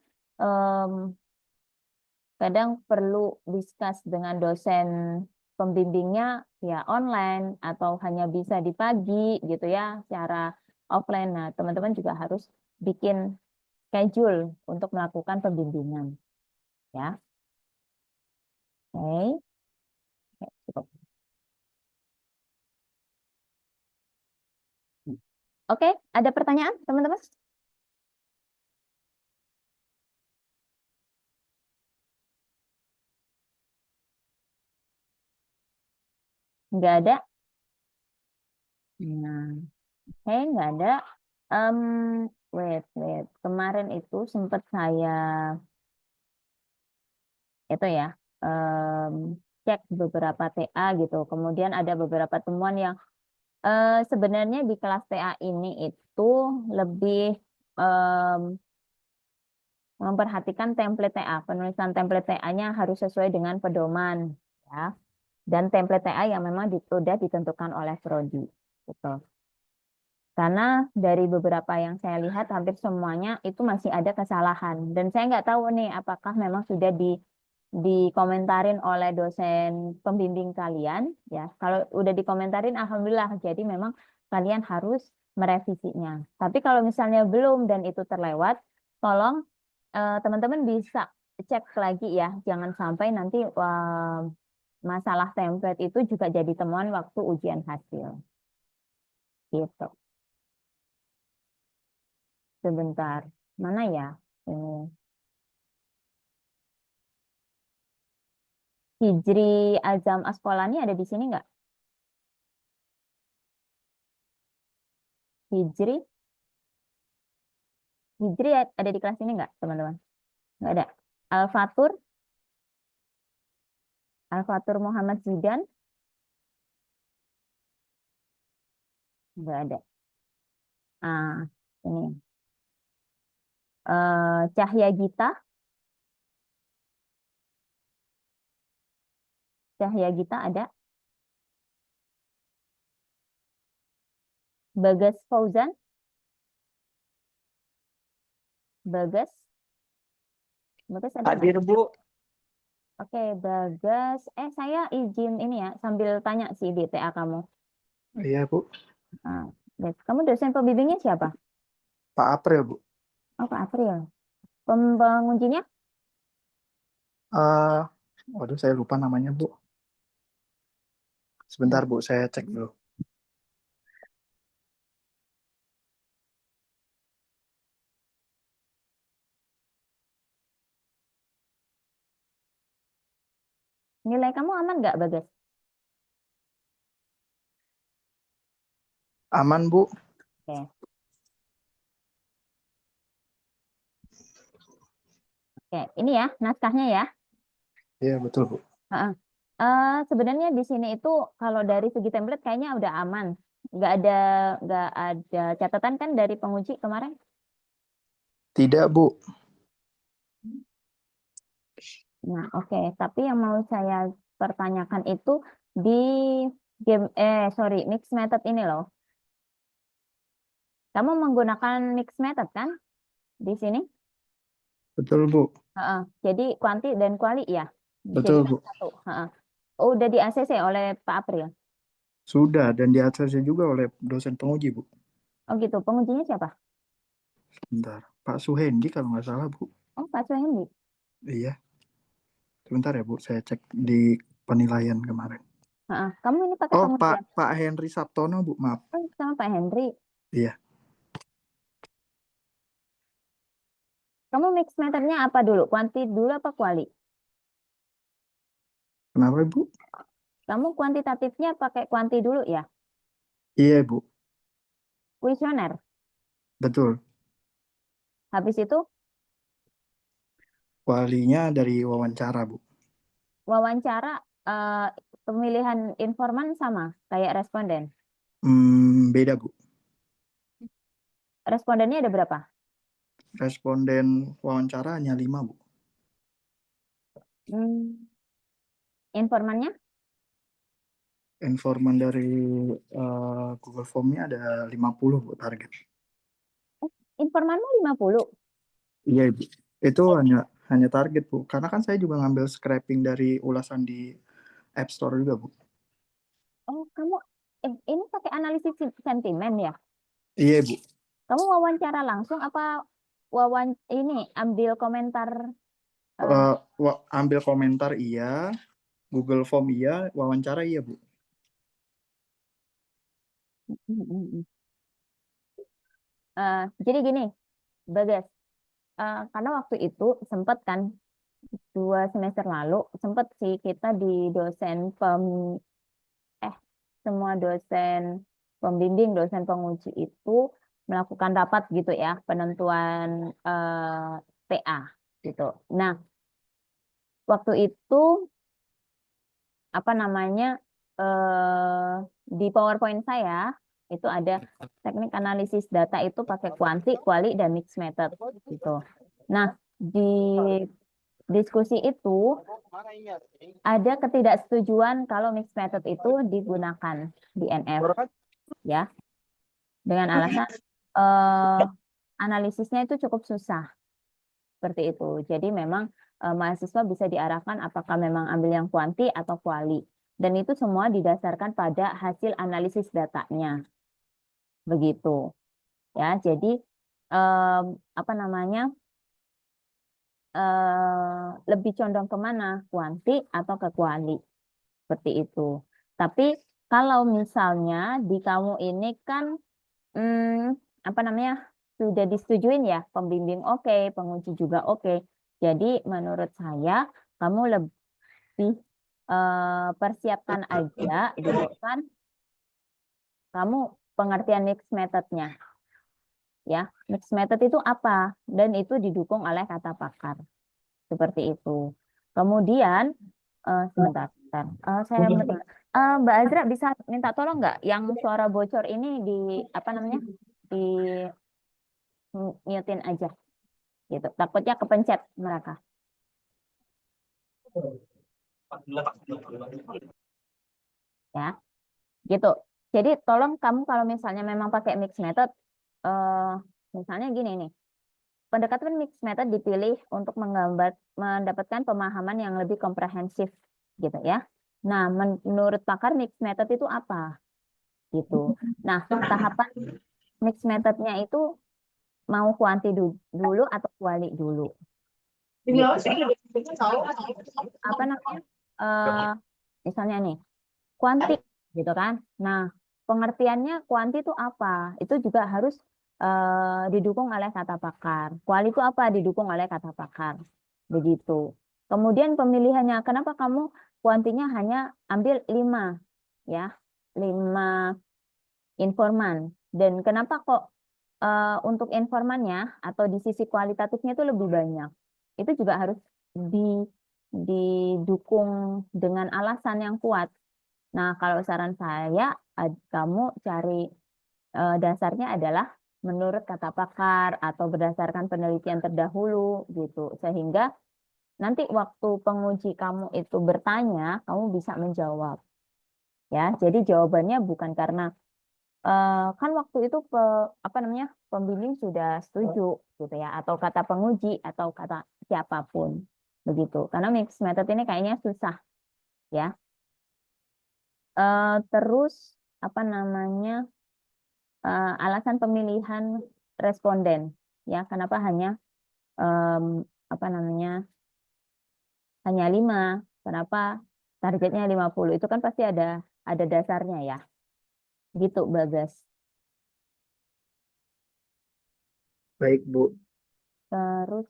kadang perlu discuss dengan dosen pembimbingnya ya online atau hanya bisa di pagi gitu ya secara offline. Nah, teman-teman juga harus bikin schedule untuk melakukan pembimbingan. Ya. Oke. Cukup. Oke, ada pertanyaan, teman-teman? Nggak ada? Nah, oke, nggak ada. Wait. Kemarin itu sempat saya itu ya cek beberapa TA gitu. Kemudian ada beberapa temuan yang sebenarnya di kelas TA ini itu lebih memperhatikan template TA. Penulisan template TA-nya harus sesuai dengan pedoman, ya. Dan template TA yang memang sudah ditentukan oleh prodi. Gitu. Karena dari beberapa yang saya lihat hampir semuanya itu masih ada kesalahan. Dan saya nggak tahu nih apakah memang sudah dikomentarin oleh dosen pembimbing kalian. Ya, kalau udah dikomentarin, alhamdulillah. Jadi memang kalian harus merevisinya. Tapi kalau misalnya belum dan itu terlewat, tolong teman-teman bisa cek lagi ya. Jangan sampai nanti masalah template itu juga jadi temuan waktu ujian hasil. Gitu. Sebentar, mana ya? Hijri Azam Asqalani ada di sini nggak? Hijri ada di kelas ini nggak, teman-teman? Nggak ada. Al-Fatur Fatur Muhammad Zidan? Nggak ada. Ini. Cahya Gita? Cahya Gita ada? Bagas Fauzan? Bagas? Bagas ada nggak?
Hadir, Bu.
Oke, Bagas. Saya izin ini ya, sambil tanya sih di TA kamu.
Iya, Bu.
Baik. Kamu dosen pembimbingnya siapa?
Pak April, Bu.
Oh, Pak April. Penguncinya?
Waduh, saya lupa namanya, Bu. Sebentar, Bu, saya cek dulu.
Nilai kamu aman nggak, Bagas?
Aman, Bu.
Oke. Oke, ini ya naskahnya ya.
Iya, betul, Bu.
Sebenarnya di sini itu kalau dari segi template kayaknya udah aman. Nggak ada catatan kan dari penguji kemarin?
Tidak, Bu.
Nah, oke. Tapi yang mau saya pertanyakan itu di mix method ini loh. Kamu menggunakan mix method kan di sini?
Betul, Bu.
Jadi kuanti dan kuali ya?
Betul, Bu.
Satu. Oh, udah di ACC oleh Pak April?
Sudah, dan di ACC juga oleh dosen penguji, Bu.
Oh gitu, pengujinya siapa?
Sebentar. Pak Suhendi kalau nggak salah, Bu.
Oh, Pak Suhendi.
Iya. Sebentar ya, Bu. Saya cek di penilaian kemarin.
Kamu ini pakai
Oh,
pengujian?
Pak Henry Sabtono, Bu. Maaf.
Oh, sama Pak Henry.
Iya.
Kamu mix methodnya apa dulu? Kuanti dulu apa kuali?
Kenapa, Bu?
Kamu kuantitatifnya pakai kuanti dulu ya?
Iya, Bu.
Kuesioner.
Betul.
Habis itu
Kualinya dari wawancara, Bu.
wawancara, pemilihan informan sama kayak responden.
Beda, Bu.
Respondennya ada berapa?
Responden wawancara hanya 5, Bu.
Informannya?
Informan dari Google Form-nya ada 50, Bu, target.
Informanmu 50?
Iya, Ibu. Itu hanya target, Bu. Karena kan saya juga ngambil scraping dari ulasan di App Store juga, Bu.
Oh, kamu ini pakai analisis sentimen ya?
Iya, Bu.
Kamu wawancara langsung apa ini ambil komentar?
Ambil komentar iya, Google Form iya, wawancara iya, Bu.
Jadi gini, Bagas, karena waktu itu sempat kan 2 semester lalu sempat sih kita di semua dosen pembimbing, dosen penguji itu melakukan rapat gitu ya, penentuan TA gitu. Nah, waktu itu apa namanya di PowerPoint saya itu ada teknik analisis data itu pakai kuanti, kuali, dan mix method gitu. Nah, di diskusi itu ada ketidaksetujuan kalau mix method itu digunakan di NF ya, dengan alasan analisisnya itu cukup susah seperti itu. Jadi memang mahasiswa bisa diarahkan apakah memang ambil yang kuanti atau kuali, dan itu semua didasarkan pada hasil analisis datanya begitu ya. Jadi apa namanya lebih condong kemana, kuanti atau ke kuali seperti itu. Tapi kalau misalnya di kamu ini kan apa namanya sudah disetujuin ya, pembimbing oke, penguji juga oke. Jadi menurut saya kamu lebih persiapkan aja gitu kan, kamu pengertian mix methodnya ya. Mix method itu apa, dan itu didukung oleh kata pakar seperti itu. Kemudian Sebentar, sebentar. Saya bentar. Mbak Azra bisa minta tolong nggak yang suara bocor ini di apa namanya di mutein aja gitu. Takutnya kepencet mereka. Ya, gitu. Jadi tolong kamu kalau misalnya memang pakai mix method, misalnya gini nih, pendekatan mix method dipilih untuk mendapatkan pemahaman yang lebih komprehensif, gitu ya. Nah, menurut pakar mix method itu apa? Gitu. Nah, tahapan mix methodnya itu mau kuanti dulu atau kuali dulu? Gitu. Apa namanya? Misalnya nih, kuanti gitu kan. Nah, pengertiannya kuanti itu apa? Itu juga harus didukung oleh kata pakar. Kuali itu apa? Didukung oleh kata pakar. Begitu. Kemudian pemilihannya, kenapa kamu kuantinya hanya ambil 5 ya? 5 informan. Dan kenapa kok untuk informannya atau di sisi kualitatifnya itu lebih banyak? Itu juga harus didukung dengan alasan yang kuat. Nah, kalau saran saya, kamu cari dasarnya adalah menurut kata pakar atau berdasarkan penelitian terdahulu gitu. Sehingga nanti waktu penguji kamu itu bertanya, kamu bisa menjawab. Ya, jadi jawabannya bukan karena kan waktu itu apa namanya pembimbing sudah setuju gitu ya, atau kata penguji atau kata siapapun begitu. Karena mix method ini kayaknya susah ya. Terus apa namanya alasan pemilihan responden ya, kenapa hanya apa namanya hanya 5, kenapa targetnya 50, itu kan pasti ada dasarnya ya gitu Bagas.
Baik, Bu.
Terus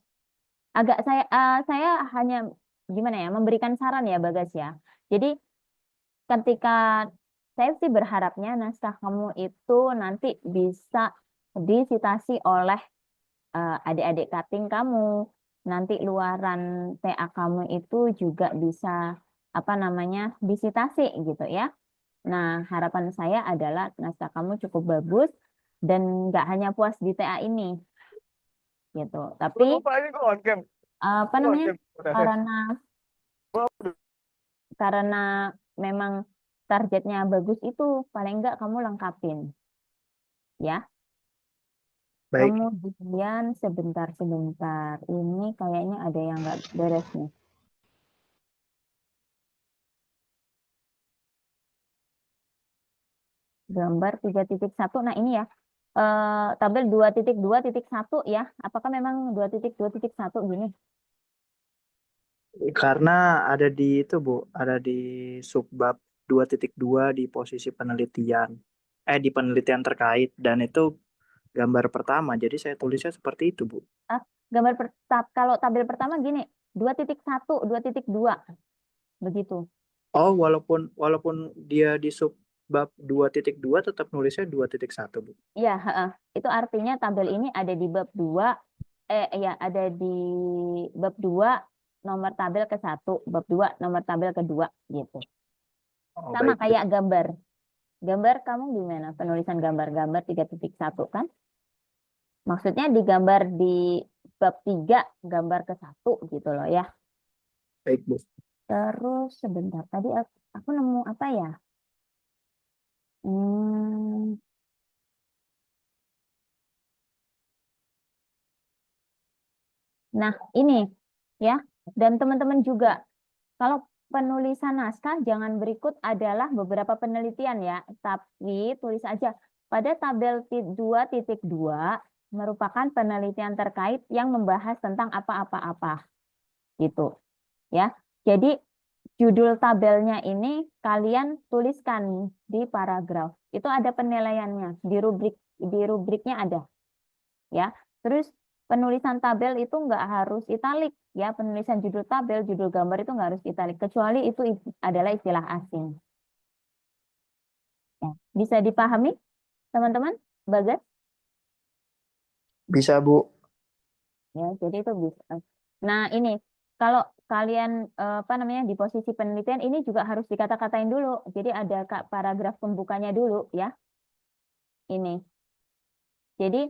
agak saya hanya gimana ya memberikan saran ya Bagas ya. Jadi ketika saya sih berharapnya naskah kamu itu nanti bisa disitasi oleh adik-adik cutting kamu, nanti luaran TA kamu itu juga bisa apa namanya disitasi gitu ya. Nah, harapan saya adalah naskah kamu cukup bagus dan nggak hanya puas di TA ini gitu. Tapi apa namanya karena memang targetnya bagus itu paling enggak kamu lengkapin ya.
Baik.
Kemudian sebentar ini kayaknya ada yang nggak beres nih. Gambar 3.1. Nah ini ya tabel 2.2.1 ya. Apakah memang 2.2.1 gini?
Karena ada di itu, Bu, ada di subbab 2.2 di posisi penelitian. Di penelitian terkait, dan itu gambar pertama. Jadi saya tulisnya seperti itu, Bu.
Kalau tabel pertama gini, 2.1, 2.2. Begitu.
Oh, walaupun dia di subbab 2.2 tetap nulisnya 2.1, Bu.
Iya, itu artinya tabel ini ada di bab 2, ya ada di bab 2 nomor tabel ke-1, bab 2 nomor tabel ke-2 gitu.
Oh,
Sama
baik, Bu.
kayak gambar. Gambar kamu gimana? Penulisan gambar 3.1 kan? Maksudnya digambar di bab 3 gambar ke-1 gitu loh ya.
Baik, Bu.
Terus sebentar tadi aku nemu apa ya? Nah, ini ya. Dan teman-teman juga kalau penulisan naskah jangan berikut adalah beberapa penelitian ya, tapi tulis aja pada tabel 2.2 merupakan penelitian terkait yang membahas tentang apa-apa-apa gitu ya. Jadi judul tabelnya ini kalian tuliskan di paragraf. Itu ada penilaiannya di rubriknya ada ya. Terus penulisan tabel itu nggak harus italik ya, penulisan judul tabel, judul gambar itu nggak harus italik kecuali itu adalah istilah asing. Ya. Bisa dipahami teman-teman, Bagas?
Bisa, Bu.
Ya, jadi itu bisa. Nah ini kalau kalian apa namanya di posisi penelitian ini juga harus dikata-katain dulu. Jadi ada paragraf pembukanya dulu ya. Ini. Jadi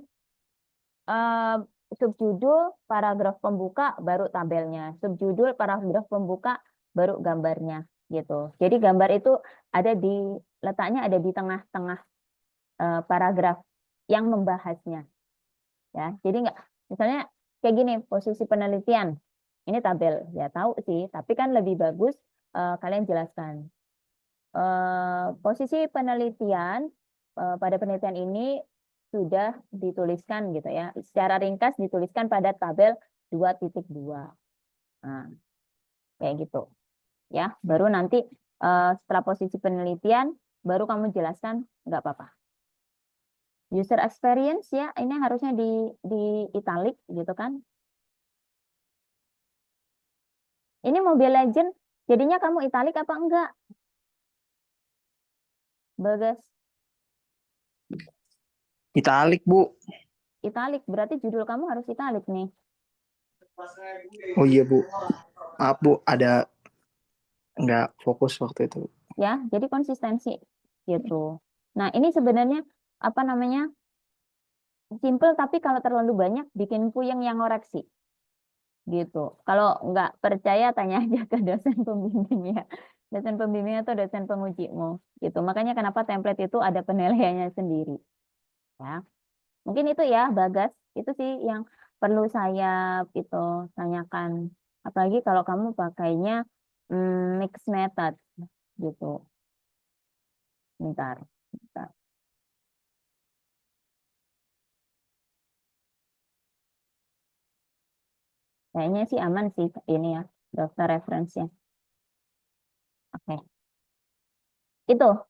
subjudul, paragraf pembuka, baru tabelnya. Subjudul, paragraf pembuka, baru gambarnya gitu. Jadi gambar itu letaknya ada di tengah-tengah paragraf yang membahasnya. Ya, jadi misalnya kayak gini posisi penelitian. Ini tabel, ya tahu sih, tapi kan lebih bagus kalian jelaskan. Posisi penelitian pada penelitian ini sudah dituliskan gitu ya. Secara ringkas dituliskan pada tabel 2.2. Nah, kayak gitu. Ya, baru nanti setelah posisi penelitian baru kamu jelaskan, nggak apa-apa. User experience ya, ini harusnya di italic gitu kan. Ini Mobile Legend, jadinya kamu italic apa enggak? Bagas.
Italic, Bu.
Italic, berarti judul kamu harus italic nih.
Oh iya, Bu. Maaf, Bu, ada nggak fokus waktu itu.
Ya, jadi konsistensi gitu. Nah, ini sebenarnya apa namanya? Simple, tapi kalau terlalu banyak bikin puyeng yang ngoreksi. Gitu. Kalau nggak percaya tanya aja ke dosen pembimbing ya. Dosen pembimbing atau dosen pengujimu gitu. Makanya kenapa template itu ada penilaiannya sendiri. Ya. Mungkin itu ya, Bagas. Itu sih yang perlu saya tanyakan. Apalagi kalau kamu pakainya mixed method gitu. Bentar. Kayaknya sih aman sih ini ya, daftar referensinya. Oke. Itu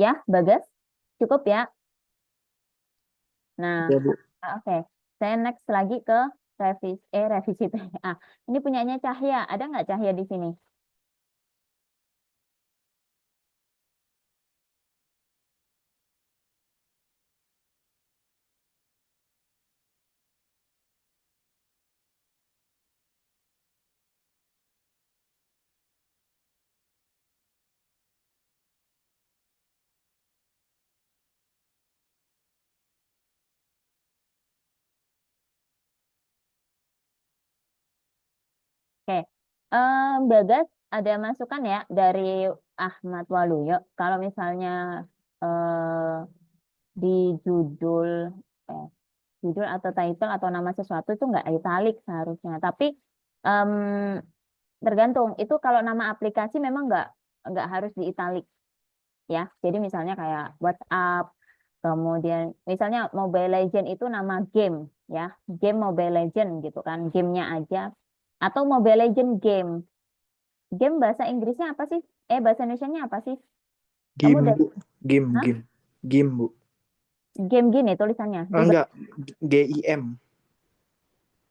ya, Bagas. Cukup ya. Nah,
Ya, Bu.
oke. Saya next lagi ke revisi. Ini punyanya Cahya. Ada nggak Cahya di sini? Oke. Bagas ada masukan ya dari Ahmad Waluyo. Kalau misalnya di judul atau title atau nama sesuatu itu nggak italic seharusnya. Tapi tergantung. Itu kalau nama aplikasi memang nggak harus di italic ya. Jadi misalnya kayak WhatsApp, kemudian misalnya Mobile Legend itu nama game ya, game Mobile Legend gitu kan, gamenya aja. Atau Mobile Legend game. Game bahasa Inggrisnya apa sih? Bahasa Indonesianya apa sih? Kamu
Game,
udah
Bu. Game,
Hah?
game. Game, Bu.
Game gini tulisannya.
Enggak, GIM.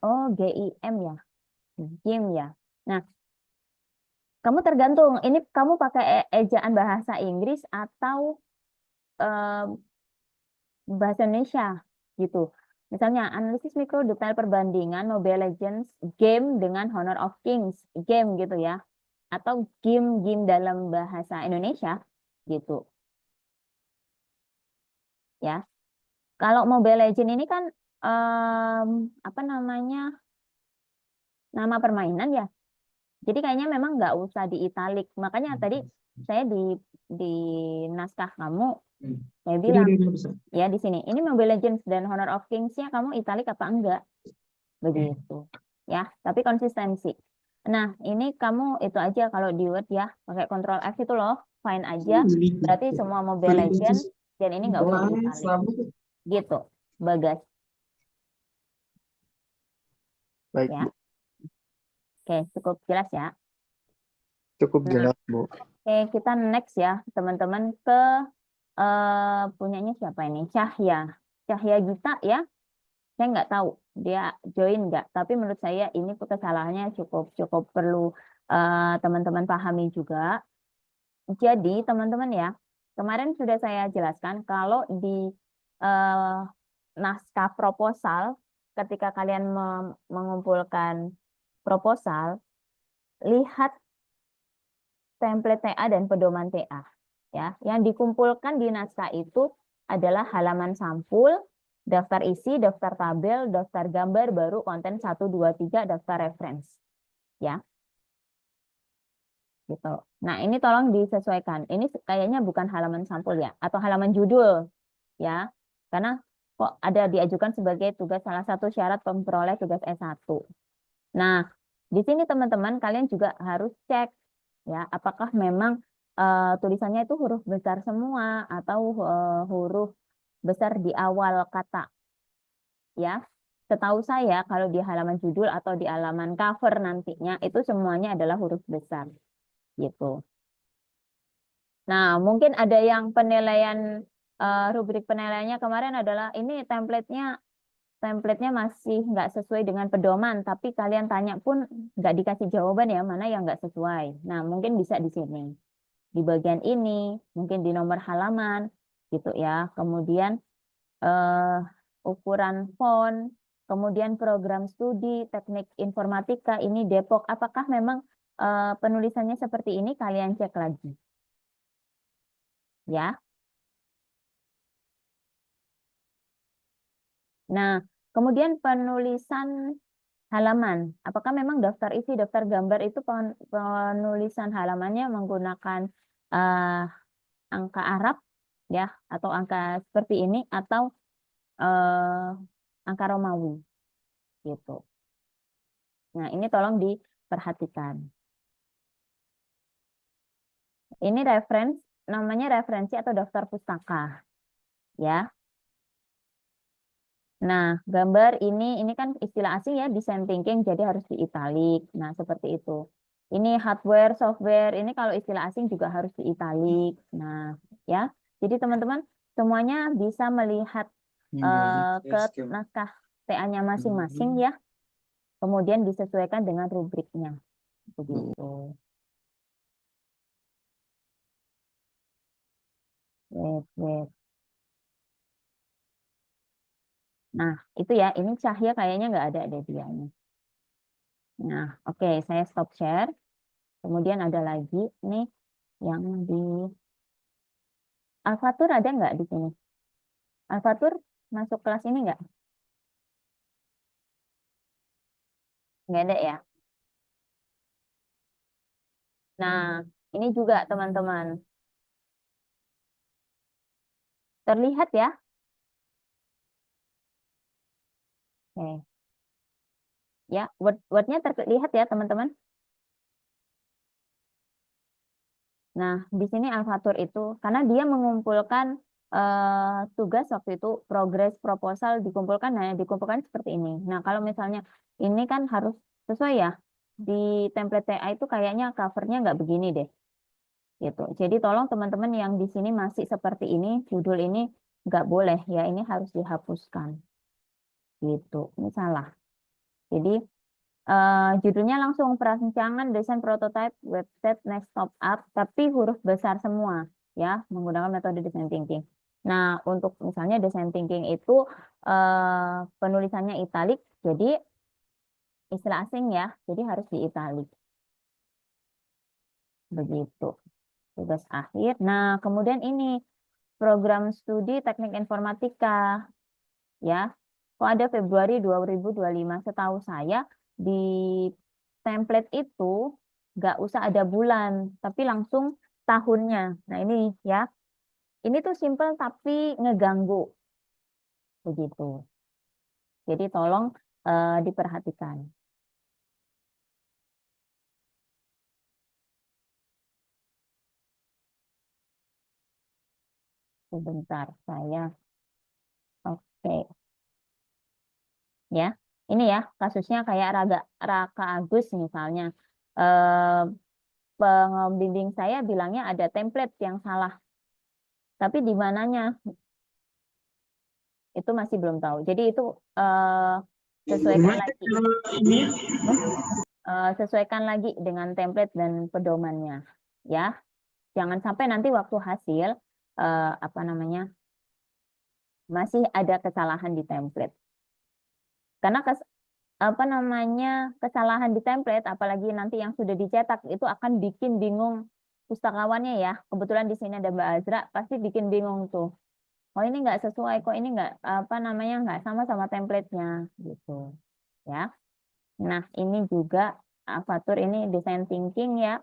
Oh, GIM ya. Game ya. Nah, kamu tergantung. Ini kamu pakai ejaan bahasa Inggris atau bahasa Indonesia gitu. Misalnya analisis mikro detail perbandingan Mobile Legends game dengan Honor of Kings game gitu ya. Atau game dalam bahasa Indonesia gitu. Ya. Kalau Mobile Legend ini kan apa namanya? Nama permainan ya. Jadi kayaknya memang nggak usah di italic. Makanya tadi saya di naskah kamu saya bilang ya di sini ini Mobile Legends dan Honor of Kings-nya kamu italic apa enggak? Begitu. Ya, tapi konsistensi. Nah, ini kamu itu aja kalau di Word ya, pakai Ctrl F itu loh, find aja. Berarti semua Mobile Legends dan ini nggak usah di italic. Gitu, Bagas.
Baik,
Ya.
Bu.
Oke, cukup jelas ya.
Cukup
Nah,
jelas, Bu.
oke, kita next ya, teman-teman ke punyanya siapa ini? Cahya Gita ya. Saya nggak tahu dia join nggak, tapi menurut saya ini kesalahannya cukup perlu teman-teman pahami juga. Jadi teman-teman ya, kemarin sudah saya jelaskan kalau di naskah proposal, ketika kalian mengumpulkan proposal, lihat template TA dan pedoman TA. Ya, yang dikumpulkan di naskah itu adalah halaman sampul, daftar isi, daftar tabel, daftar gambar, baru konten 1, 2, 3, daftar referensi. Ya. Gitu. Nah, ini tolong disesuaikan. Ini kayaknya bukan halaman sampul ya, atau halaman judul ya. Karena kok ada diajukan sebagai tugas salah satu syarat pemperoleh tugas S1. Nah, di sini teman-teman kalian juga harus cek ya, apakah memang tulisannya itu huruf besar semua atau huruf besar di awal kata. Ya. Setahu saya kalau di halaman judul atau di halaman cover nantinya itu semuanya adalah huruf besar. Gitu. Nah, mungkin ada yang penilaian rubrik penilaiannya kemarin adalah ini template-nya masih nggak sesuai dengan pedoman, tapi kalian tanya pun nggak dikasih jawaban ya, mana yang nggak sesuai. Nah, mungkin bisa di sini. Di bagian ini, mungkin di nomor halaman, gitu ya. Kemudian ukuran font, kemudian program studi, teknik informatika, ini Depok. Apakah memang penulisannya seperti ini? Kalian cek lagi. Ya. Nah, kemudian penulisan halaman. Apakah memang daftar isi, daftar gambar itu penulisan halamannya menggunakan angka Arab ya, atau angka seperti ini, atau angka Romawi gitu. Nah, ini tolong diperhatikan. Ini namanya referensi atau daftar pustaka ya. Nah, gambar ini kan istilah asing ya, design thinking, jadi harus di italik. Nah, seperti itu. Ini hardware, software, ini kalau istilah asing juga harus di italik. Nah, ya. Jadi teman-teman semuanya bisa melihat ke naskah TA-nya masing-masing ya. Kemudian disesuaikan dengan rubriknya. Begitu. Wait. Nah, itu ya, ini Cahya kayaknya nggak ada dianya. Nah, oke, saya stop share. Kemudian ada lagi nih yang di Alfatur ada nggak di sini? Alfatur masuk kelas ini nggak? Nggak ada ya? Nah, ini juga teman-teman. Terlihat ya? Oke. Ya, word-nya terlihat ya teman-teman? Nah, di sini Alfatur itu, karena dia mengumpulkan tugas waktu itu, progres proposal dikumpulkan, nah dikumpulkan seperti ini. Nah, kalau misalnya ini kan harus sesuai ya, di template TA itu kayaknya covernya nggak begini deh. Gitu. Jadi tolong teman-teman yang di sini masih seperti ini, judul ini nggak boleh ya, ini harus dihapuskan. Gitu, ini salah. Jadi judulnya langsung perancangan desain prototype website next stop up, tapi huruf besar semua ya, menggunakan metode design thinking. Nah, untuk misalnya design thinking itu penulisannya italik, jadi istilah asing ya, jadi harus di italik. Begitu. Tugas akhir. Nah, kemudian ini program studi teknik informatika ya. Kok ada Februari 2025? Setahu saya di template itu nggak usah ada bulan, tapi langsung tahunnya. Nah, ini ya. Ini tuh simple tapi ngeganggu. Begitu. Jadi tolong diperhatikan. Sebentar, saya. Oke. Ya, ini ya kasusnya kayak Raka Agus misalnya. Pembimbing saya bilangnya ada template yang salah. Tapi di mananya? Itu masih belum tahu. Jadi itu sesuaikan lagi. Sesuaikan lagi dengan template dan pedomannya. Ya, jangan sampai nanti waktu hasil apa namanya masih ada kesalahan di template. Karena apa namanya kesalahan di template, apalagi nanti yang sudah dicetak itu akan bikin bingung pustakawannya ya. Kebetulan di sini ada Mbak Azra, pasti bikin bingung tuh. Oh ini nggak sesuai, kok ini nggak apa namanya nggak sama template-nya gitu ya. Nah ini juga Fatur ini design thinking ya.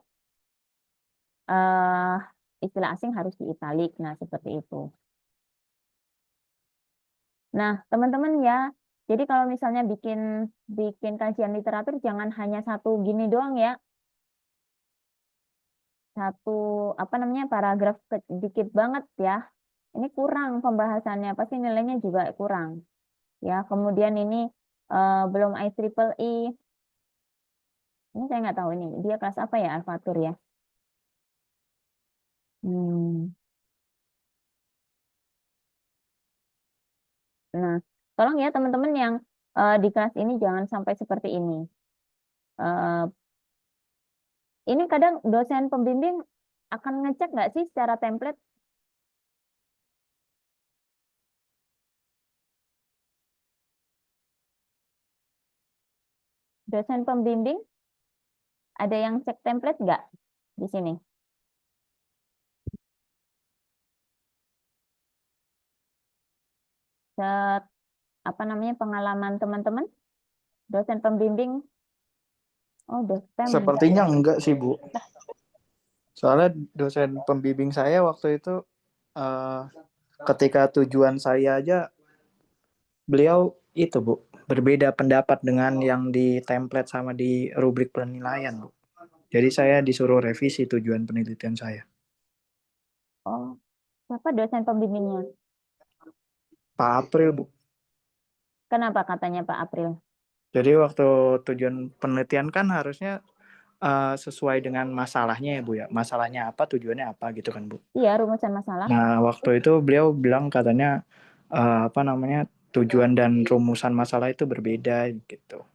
Istilah asing harus di italic. Nah seperti itu. Nah teman-teman ya. Jadi kalau misalnya bikin kajian literatur jangan hanya satu gini doang ya. Satu apa namanya paragraf dikit banget ya. Ini kurang pembahasannya, pasti nilainya juga kurang. Ya, kemudian ini belum IEEE. Ini saya nggak tahu ini dia kelas apa ya Alfatur ya. Nah, tolong ya teman-teman yang di kelas ini jangan sampai seperti ini. Ini kadang dosen pembimbing akan ngecek nggak sih secara template? Dosen pembimbing ada yang cek template nggak di sini? Apa namanya pengalaman teman-teman? Dosen pembimbing? Oh, dosen.
Sepertinya enggak sih, Bu. Soalnya dosen pembimbing saya waktu itu ketika tujuan saya aja beliau itu, Bu, berbeda pendapat dengan yang di template sama di rubrik penilaian, Bu. Jadi saya disuruh revisi tujuan penelitian saya.
Oh, siapa dosen pembimbingnya?
Pak April, Bu.
Kenapa katanya Pak April?
Jadi waktu tujuan penelitian kan harusnya sesuai dengan masalahnya ya, Bu ya. Masalahnya apa, tujuannya apa gitu kan, Bu.
Iya, rumusan masalah.
Nah, waktu itu beliau bilang katanya apa namanya tujuan dan rumusan masalah itu berbeda gitu.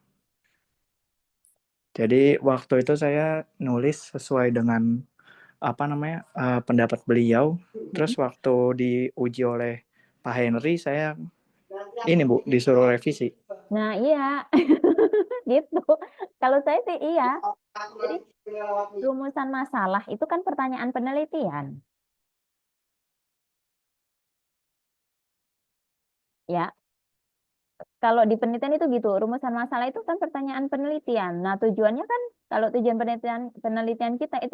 Jadi waktu itu saya nulis sesuai dengan apa namanya pendapat beliau. Terus waktu diuji oleh Pak Henry saya ini, Bu, disuruh revisi.
Nah iya gitu. Kalau saya sih iya. Jadi rumusan masalah itu kan pertanyaan penelitian. Ya, kalau di penelitian itu gitu, rumusan masalah itu kan pertanyaan penelitian. Nah, tujuannya kan kalau tujuan penelitian kita itu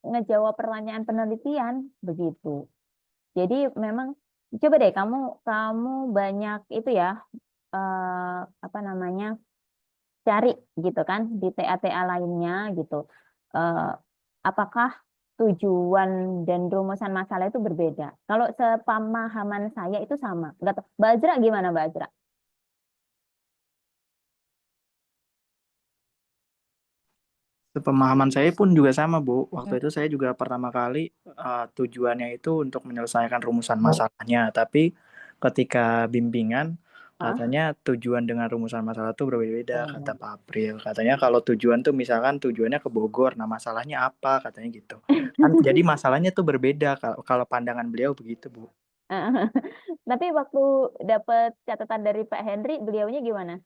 ngejawab pertanyaan penelitian begitu. Jadi memang coba deh kamu banyak itu ya apa namanya cari gitu kan di TA-TA lainnya gitu. Apakah tujuan dan rumusan masalah itu berbeda? Kalau sepemahaman saya itu sama. Nggak tahu. Mbak Azra gimana Mbak Azra?
Pemahaman saya pun juga sama, Bu. Waktu itu saya juga pertama kali tujuannya itu untuk menyelesaikan rumusan masalahnya, tapi ketika bimbingan katanya tujuan dengan rumusan masalah itu berbeda-beda, kata Pak April. Katanya kalau tujuan tuh misalkan tujuannya ke Bogor, nah masalahnya apa katanya gitu. Kan jadi masalahnya tuh berbeda kalau pandangan beliau begitu, Bu.
Tapi waktu dapat catatan dari Pak Henry, beliaunya gimana?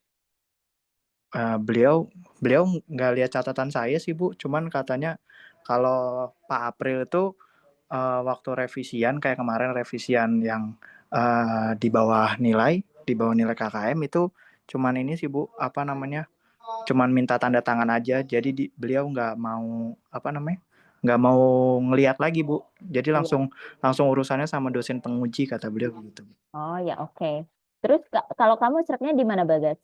Beliau nggak lihat catatan saya sih, Bu. Cuman katanya kalau Pak April itu waktu revisian kayak kemarin revisian yang di bawah nilai KKM itu cuman ini sih, Bu, apa namanya? Cuman minta tanda tangan aja. Jadi beliau nggak mau apa namanya? Nggak mau ngelihat lagi, Bu. Jadi langsung urusannya sama dosen penguji kata beliau gitu.
Oh ya oke. Terus kalau kamu seretnya di mana Bagas?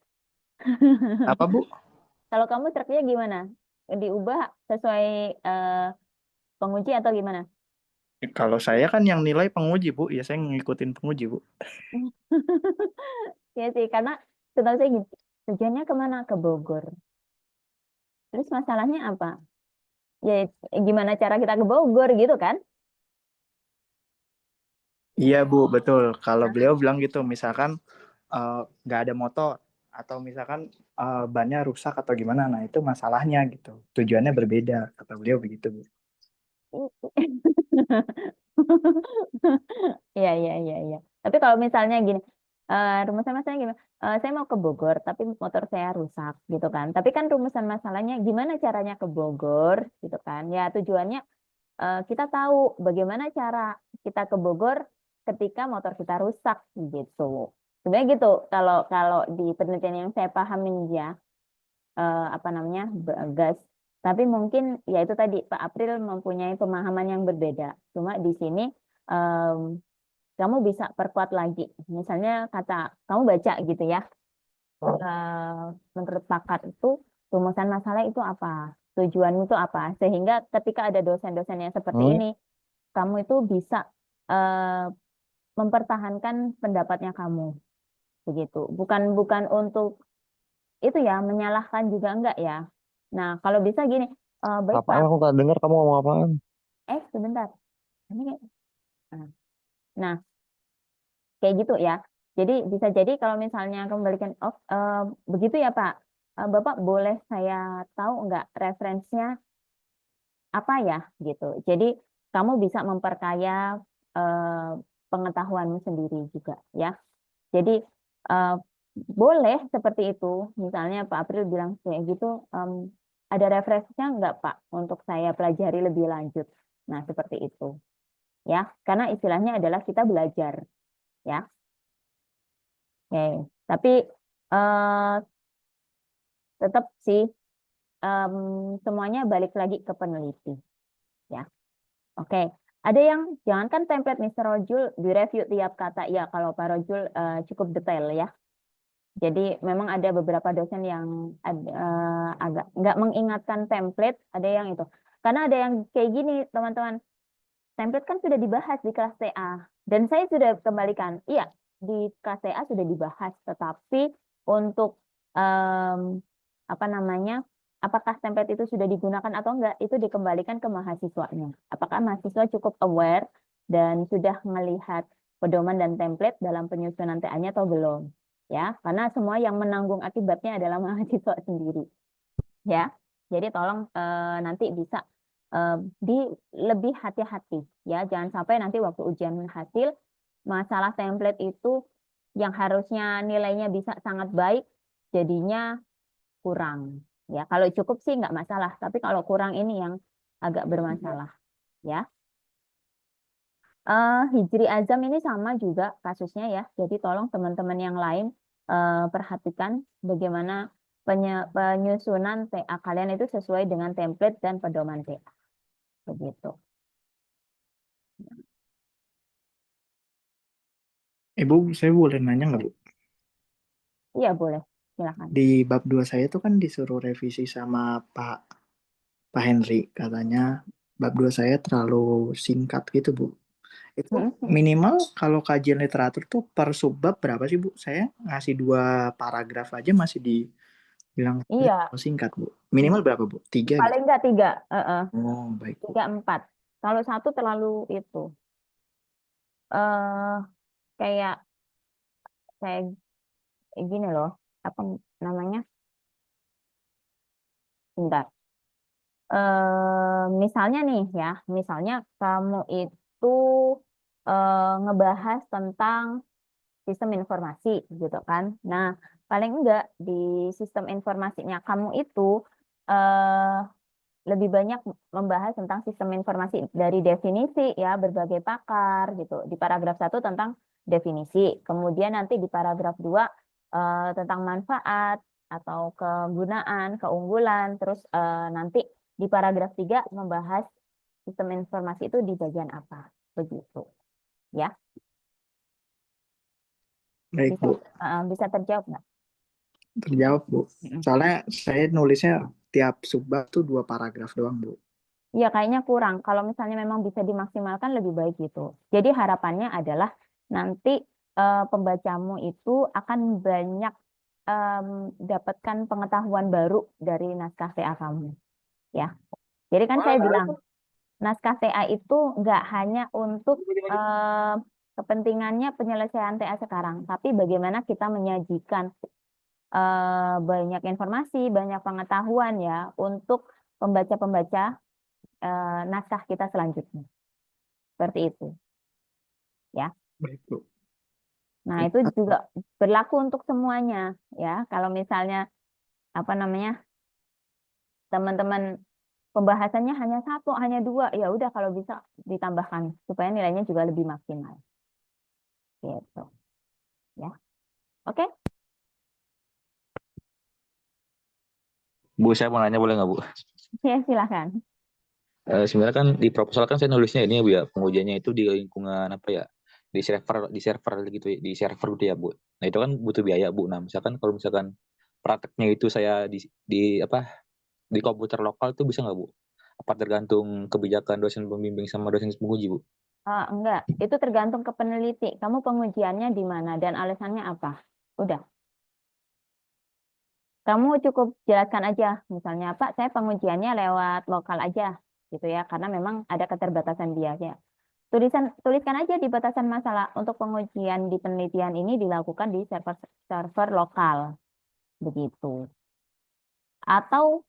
Apa, Bu?
Kalau kamu seretnya gimana? Diubah sesuai penguji atau gimana?
Kalau saya kan yang nilai penguji, Bu. Ya saya ngikutin penguji, Bu.
Ya sih, karena setahu saya gini, tujuannya kemana? Ke Bogor. Terus masalahnya apa? Ya gimana cara kita ke Bogor gitu kan?
Iya, Bu, betul. Kalau beliau bilang gitu, misalkan nggak ada motor atau misalkan bannya rusak atau gimana, nah itu masalahnya gitu. Tujuannya berbeda, kata beliau begitu, Bu.
Iya, iya, iya, iya. Tapi kalau misalnya gini, Rumusan masalahnya gimana? Saya mau ke Bogor, tapi motor saya rusak, gitu kan. Tapi kan rumusan masalahnya gimana caranya ke Bogor, gitu kan. Ya tujuannya kita tahu bagaimana cara kita ke Bogor ketika motor kita rusak, gitu. Sebenarnya gitu. Kalau kalau di penelitian yang saya pahamin ya, apa namanya, gas. Tapi mungkin ya itu tadi Pak April mempunyai pemahaman yang berbeda. Cuma di sini kamu bisa perkuat lagi. Misalnya kata kamu baca gitu ya. Menurut pakar itu rumusan masalah itu apa? Tujuanmu itu apa? Sehingga ketika ada dosen-dosen yang seperti ini, kamu itu bisa mempertahankan pendapatnya kamu. Begitu. Bukan untuk itu ya, menyalahkan juga enggak ya. Nah, kalau bisa gini, baik
Apaan?
Pak.
Aku nggak dengar kamu ngomong apaan.
Sebentar. Ini nah, kayak gitu ya. Jadi bisa jadi kalau misalnya kembalikan, begitu ya Pak. Bapak boleh saya tahu nggak referensinya apa ya gitu. Jadi kamu bisa memperkaya pengetahuanmu sendiri juga ya. Jadi boleh seperti itu. Misalnya Pak April bilang kayak gitu, ada referensinya nggak Pak untuk saya pelajari lebih lanjut. Nah seperti itu ya. Karena istilahnya adalah kita belajar ya. Oke, tapi tetap sih semuanya balik lagi ke peneliti ya. Oke, ada yang jangankan template Mr. Rojul direview tiap kata ya, kalau Pak Rojul cukup detail ya. Jadi memang ada beberapa dosen yang agak nggak mengingatkan template, ada yang itu. Karena ada yang kayak gini teman-teman, template kan sudah dibahas di kelas TA dan saya sudah kembalikan, iya di kelas TA sudah dibahas, tetapi untuk apa namanya, apakah template itu sudah digunakan atau enggak, itu dikembalikan ke mahasiswanya. Apakah mahasiswa cukup aware dan sudah melihat pedoman dan template dalam penyusunan TA-nya atau belum? Ya, karena semua yang menanggung akibatnya adalah mahasiswa sendiri. Ya, jadi tolong nanti bisa lebih hati-hati ya, jangan sampai nanti waktu ujian hasil masalah template itu yang harusnya nilainya bisa sangat baik jadinya kurang ya. Kalau cukup sih nggak masalah, tapi kalau kurang ini yang agak bermasalah ya. Hijri Azam ini sama juga kasusnya ya, jadi tolong teman-teman yang lain perhatikan bagaimana penyusunan TA kalian itu sesuai dengan template dan pedoman TA. Begitu.
Bu, saya boleh nanya nggak, Bu?
Iya, boleh. Silakan.
Di bab 2 saya itu kan disuruh revisi sama Pak Henry. Katanya bab 2 saya terlalu singkat gitu, Bu. Itu minimal kalau kajian literatur tuh per subbab berapa sih, Bu? Saya ngasih 2 paragraf aja masih dibilang
Iya.
singkat, Bu. Minimal berapa, Bu? 3
Paling
gitu?
nggak 3.
Oh, baik, Bu.
3, 4. Kalau 1 terlalu itu. Kayak gini loh. Apa namanya? Bentar. Misalnya nih ya, misalnya kamu itu ngebahas tentang sistem informasi gitu kan. Nah, paling enggak di sistem informasinya kamu itu lebih banyak membahas tentang sistem informasi dari definisi ya, berbagai pakar gitu. Di paragraf 1 tentang definisi, kemudian nanti di paragraf 2 tentang manfaat atau kegunaan, keunggulan, terus nanti di paragraf 3 membahas sistem informasi itu di bagian apa, begitu. Ya.
Baik, Bu.
Bisa terjawab nggak?
Terjawab, Bu. Soalnya saya nulisnya tiap subbab tuh 2 paragraf doang, Bu.
Ya, kayaknya kurang. Kalau misalnya memang bisa dimaksimalkan lebih baik gitu. Jadi harapannya adalah nanti pembacamu itu akan banyak dapatkan pengetahuan baru dari naskah TA kamu. Ya. Jadi kan saya bilang, naskah TA itu nggak hanya untuk kepentingannya penyelesaian TA sekarang, tapi bagaimana kita menyajikan banyak informasi, banyak pengetahuan ya untuk pembaca-pembaca naskah kita selanjutnya. Seperti itu. Ya.
Baik, Bu.
Nah, itu juga berlaku untuk semuanya ya. Kalau misalnya apa namanya teman-teman pembahasannya hanya satu, hanya dua, ya udah kalau bisa ditambahkan supaya nilainya juga lebih maksimal. Gitu. Ya. Oke?
Bu, saya mau nanya boleh nggak Bu?
Ya, silakan.
Sebenarnya kan di proposal kan saya nulisnya ini ya Bu ya, pengujiannya itu di lingkungan apa ya? Di server gitu ya, di server gitu ya Bu. Nah, itu kan butuh biaya Bu. Nah, misalkan kalau misalkan prakteknya itu saya di apa? Di komputer lokal tuh bisa nggak Bu? Apa tergantung kebijakan dosen pembimbing sama dosen penguji Bu?
Enggak, itu tergantung ke peneliti. Kamu pengujiannya di mana dan alasannya apa? Udah. Kamu cukup jelaskan aja, misalnya Pak, saya pengujiannya lewat lokal aja, gitu ya, karena memang ada keterbatasan biaya. Tuliskan aja di batasan masalah untuk pengujian di penelitian ini dilakukan di server lokal, begitu. Atau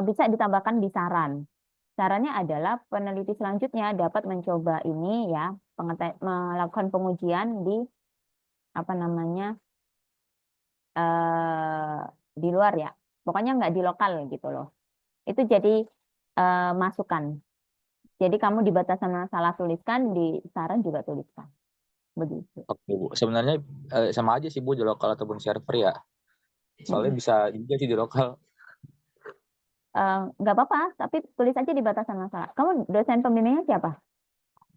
bisa ditambahkan di saran. Sarannya adalah peneliti selanjutnya dapat mencoba ini ya, melakukan pengujian di apa namanya di luar ya. Pokoknya nggak di lokal gitu loh. Itu jadi masukan. Jadi kamu di batasan masalah tuliskan, di saran juga tuliskan. Begitu.
Oke Bu. Sebenarnya sama aja sih Bu di lokal ataupun server ya. Soalnya bisa juga sih di lokal.
Nggak apa-apa, tapi tulis aja di batasan masalah. Kamu dosen pembimbingnya siapa?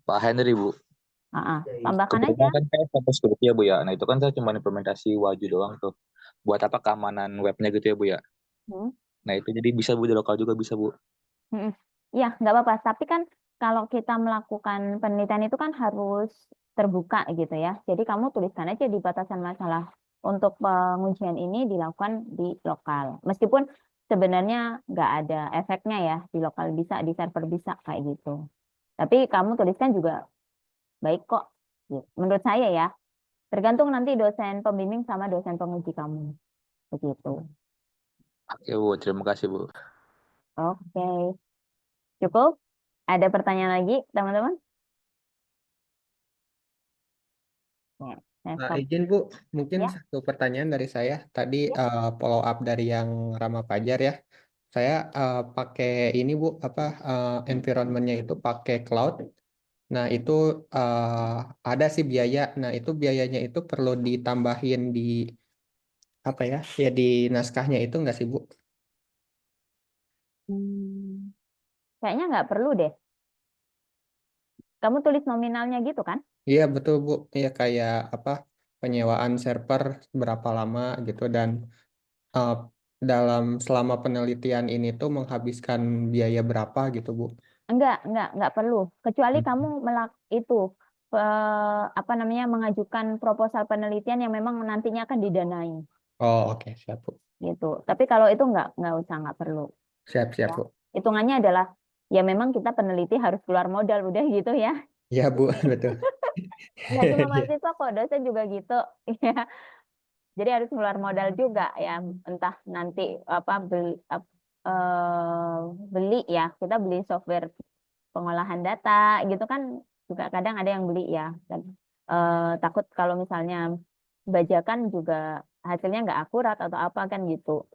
Pak Henry Bu.
Tambahkan aja.
Kebetulan kan saya fokus ke ya Bu ya. Nah itu kan saya cuma implementasi Waju doang tuh. Buat apa keamanan webnya gitu ya Bu ya. Nah itu jadi bisa Bu di lokal juga bisa Bu.
Iya, nggak apa-apa. Tapi kan kalau kita melakukan penelitian itu kan harus terbuka gitu ya. Jadi kamu tuliskan aja di batasan masalah. Untuk pengujian ini dilakukan di lokal. Meskipun sebenarnya nggak ada efeknya ya. Di lokal bisa, di server bisa kayak gitu. Tapi kamu tuliskan juga baik kok. Menurut saya ya. Tergantung nanti dosen pembimbing sama dosen penguji kamu. Begitu.
Oke Bu, terima kasih Bu.
Oke. Cukup? Ada pertanyaan lagi, teman-teman?
Izin Bu, mungkin
Ya.
satu pertanyaan dari saya. Tadi follow up dari yang Rama Fajar ya. Saya pakai ini Bu, environment-nya itu pakai cloud. Nah itu ada sih biaya. Nah itu biayanya itu perlu ditambahin di apa ya? Ya di naskahnya itu nggak sih Bu?
Kayaknya nggak perlu deh. Kamu tulis nominalnya gitu kan?
Iya betul Bu. Iya kayak apa? Penyewaan server berapa lama gitu dan uh, selama penelitian ini tuh menghabiskan biaya berapa gitu Bu?
Enggak perlu. Kecuali kamu apa namanya mengajukan proposal penelitian yang memang nantinya akan didanai.
Oh oke, siap Bu.
Gitu. Tapi kalau itu nggak perlu.
Siap
Ya.
Bu.
Hitungannya adalah ya memang kita peneliti harus keluar modal udah gitu ya.
Iya Bu, betul.
Nggak cuma mahasiswa kok, dosen juga gitu. Ya. Jadi harus keluar modal juga ya, entah nanti apa beli ya, kita beli software pengolahan data gitu kan juga kadang ada yang beli ya, dan takut kalau misalnya bajakan juga hasilnya nggak akurat atau apa kan gitu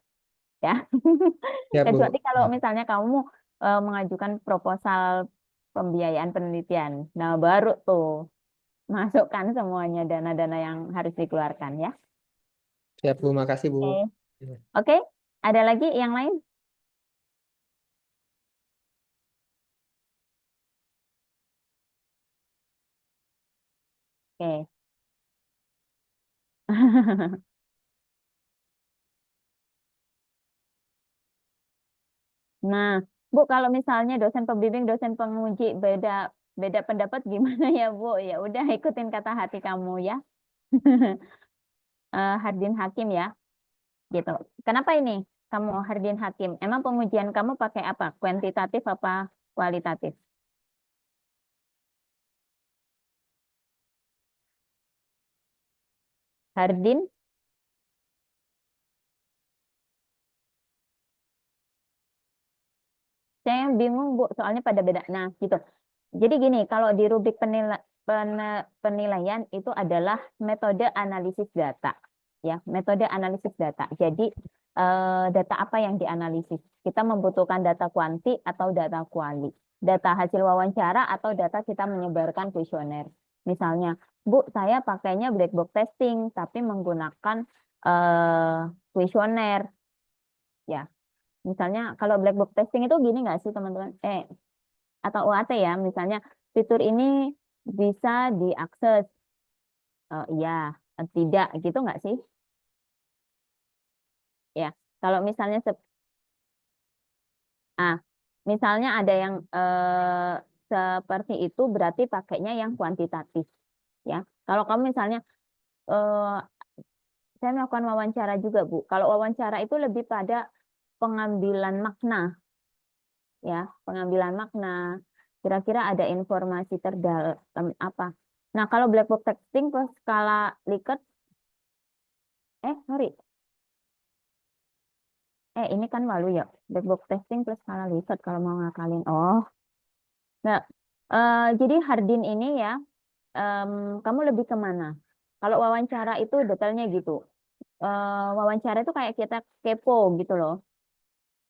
ya.
Ya, Bu.
Kecuali kalau misalnya kamu mengajukan proposal pembiayaan penelitian, nah baru tuh masukkan semuanya dana-dana yang harus dikeluarkan ya.
Siap Bu, makasih Bu.
Oke, ada lagi yang lain? Oke. Nah, Bu, kalau misalnya dosen pembimbing, dosen penguji beda beda pendapat gimana ya, Bu? Ya udah ikutin kata hati kamu ya. Hardin Hakim ya. Gitu. Kenapa ini kamu Hardin Hakim? Emang pengujian kamu pakai apa? Kuantitatif apa kualitatif? Hardin? Saya bingung Bu, soalnya pada beda. Nah, gitu. Jadi gini, kalau di rubrik penilaian itu adalah metode analisis data. Ya, metode analisis data. Jadi data apa yang dianalisis? Kita membutuhkan data kuanti atau data kuali. Data hasil wawancara atau data kita menyebarkan kuesioner. Misalnya, Bu, saya pakainya black box testing tapi menggunakan kuesioner. Ya, misalnya kalau black box testing itu gini nggak sih teman-teman? Atau UAT ya, misalnya fitur ini bisa diakses. Iya, tidak gitu nggak sih? Ya, kalau misalnya misalnya ada yang seperti itu berarti pakainya yang kuantitatif. Ya, kalau kamu misalnya saya melakukan wawancara juga, Bu. Kalau wawancara itu lebih pada pengambilan makna. Ya, pengambilan makna. Kira-kira ada informasi terdalam apa? Nah, kalau black box testing plus skala Likert, sorry. Ini kan Walu ya. Black box testing plus skala Likert kalau mau ngakalin. Oh. Nah, jadi Hardin ini ya, kamu lebih kemana? Kalau wawancara itu detailnya gitu. Wawancara itu kayak kita kepo gitu loh.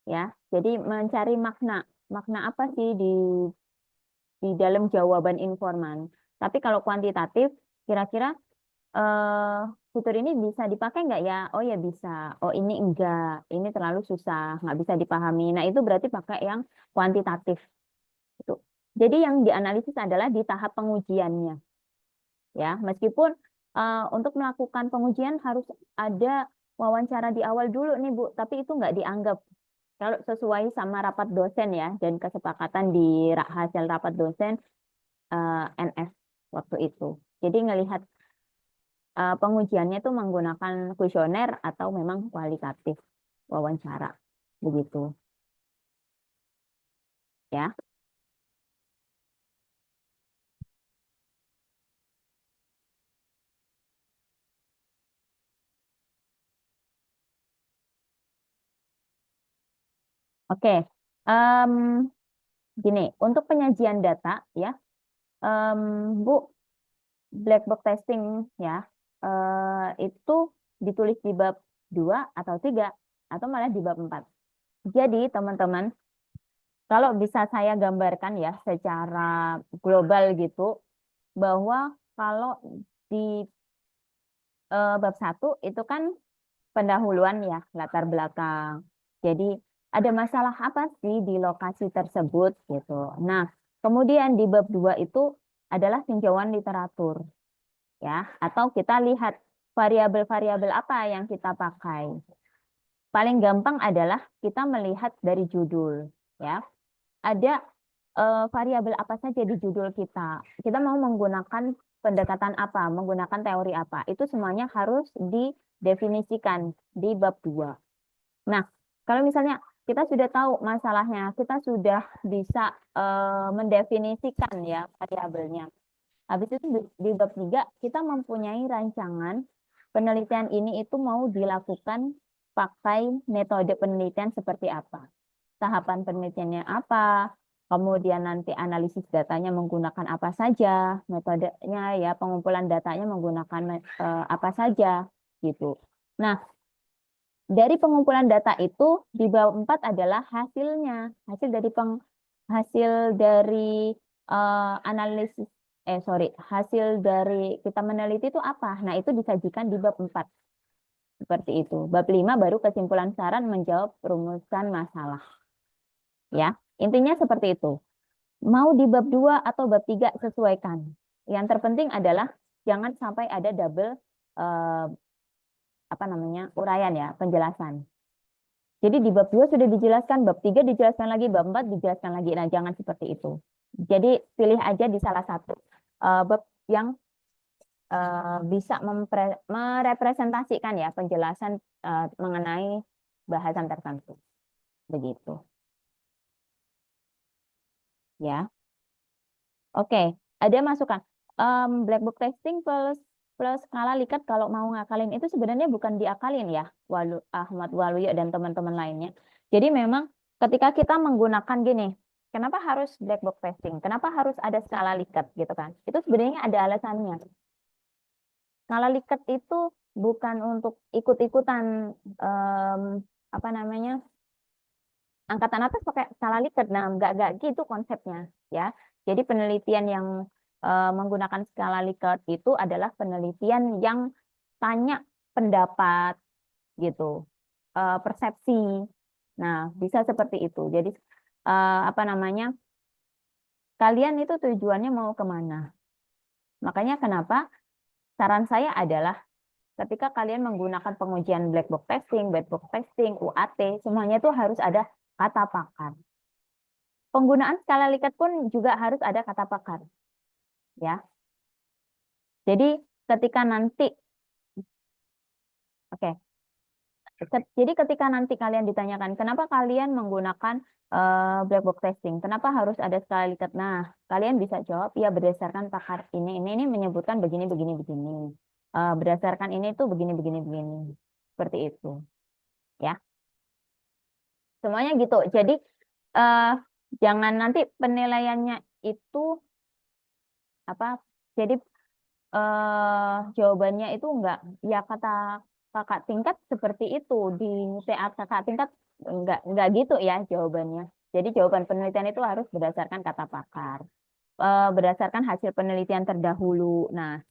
Ya, jadi mencari makna. Makna apa sih di dalam jawaban informan. Tapi kalau kuantitatif, kira-kira fitur ini bisa dipakai nggak ya? Oh ya bisa. Oh ini enggak. Ini terlalu susah, nggak bisa dipahami. Nah itu berarti pakai yang kuantitatif. Itu. Jadi yang dianalisis adalah di tahap pengujiannya. Ya, meskipun untuk melakukan pengujian harus ada wawancara di awal dulu nih Bu, tapi itu nggak dianggap. Kalau sesuai sama rapat dosen ya, dan kesepakatan di hasil rapat dosen NS waktu itu. Jadi ngelihat pengujiannya itu menggunakan kuesioner atau memang kualitatif wawancara. Begitu. Ya. Oke. Gini, untuk penyajian data ya, Bu, black box testing ya, itu ditulis di bab 2 atau 3 atau malah di bab 4. Jadi teman-teman, kalau bisa saya gambarkan ya secara global gitu, bahwa kalau di bab 1 itu kan pendahuluan ya, latar belakang. Jadi ada masalah apa sih di lokasi tersebut gitu. Nah, kemudian di bab 2 itu adalah tinjauan literatur. Ya, atau kita lihat variabel-variabel apa yang kita pakai. Paling gampang adalah kita melihat dari judul, ya. Ada variabel apa saja di judul kita. Kita mau menggunakan pendekatan apa, menggunakan teori apa. Itu semuanya harus didefinisikan di bab 2. Nah, kalau misalnya kita sudah tahu masalahnya, kita sudah bisa mendefinisikan ya variabelnya. Habis itu di bab 3 kita mempunyai rancangan penelitian ini itu mau dilakukan pakai metode penelitian seperti apa. Tahapan penelitiannya apa, kemudian nanti analisis datanya menggunakan apa saja, metodenya ya pengumpulan datanya menggunakan apa saja gitu. Nah, dari pengumpulan data itu di bab 4 adalah hasilnya, hasil dari analisis hasil dari kita meneliti itu apa? Nah, itu disajikan di bab 4. Seperti itu. Bab 5 baru kesimpulan saran menjawab rumusan masalah. Ya, intinya seperti itu. Mau di bab 2 atau bab 3 sesuaikan. Yang terpenting adalah jangan sampai ada double uraian ya, penjelasan. Jadi di bab 2 sudah dijelaskan, bab 3 dijelaskan lagi, bab 4 dijelaskan lagi. Nah, jangan seperti itu. Jadi pilih aja di salah satu bab yang bisa merepresentasikan ya penjelasan mengenai bahasan tertentu. Begitu. Ya. Oke, ada masukan. Black box testing plus skala Likert kalau mau ngakalin itu sebenarnya bukan diakalin ya, Ahmad Waluyo dan teman-teman lainnya. Jadi memang ketika kita menggunakan gini, kenapa harus black box testing? Kenapa harus ada skala Likert gitu kan? Itu sebenarnya ada alasannya. Skala Likert itu bukan untuk ikut-ikutan apa namanya angkatan atas pakai skala Likert. Nah, nggak gitu konsepnya ya. Jadi penelitian yang menggunakan skala Likert itu adalah penelitian yang tanya pendapat gitu, persepsi. Nah, bisa seperti itu. Jadi apa namanya? Kalian itu tujuannya mau kemana? Makanya kenapa saran saya adalah ketika kalian menggunakan pengujian black box testing, white box testing, UAT, semuanya itu harus ada kata pakar. Penggunaan skala Likert pun juga harus ada kata pakar. Ya. Jadi ketika nanti Jadi ketika nanti kalian ditanyakan kenapa kalian menggunakan black box testing, kenapa harus ada skala Likert? Nah, kalian bisa jawab ya berdasarkan pakar ini menyebutkan begini begini begini. Berdasarkan ini tuh begini begini begini. Seperti itu. Ya. Semuanya gitu. Jadi jangan nanti penilaiannya itu apa? Jadi jawabannya itu enggak ya kata kakak tingkat seperti itu di TA kakak tingkat enggak gitu ya jawabannya. Jadi jawaban penelitian itu harus berdasarkan kata pakar, berdasarkan hasil penelitian terdahulu. Nah,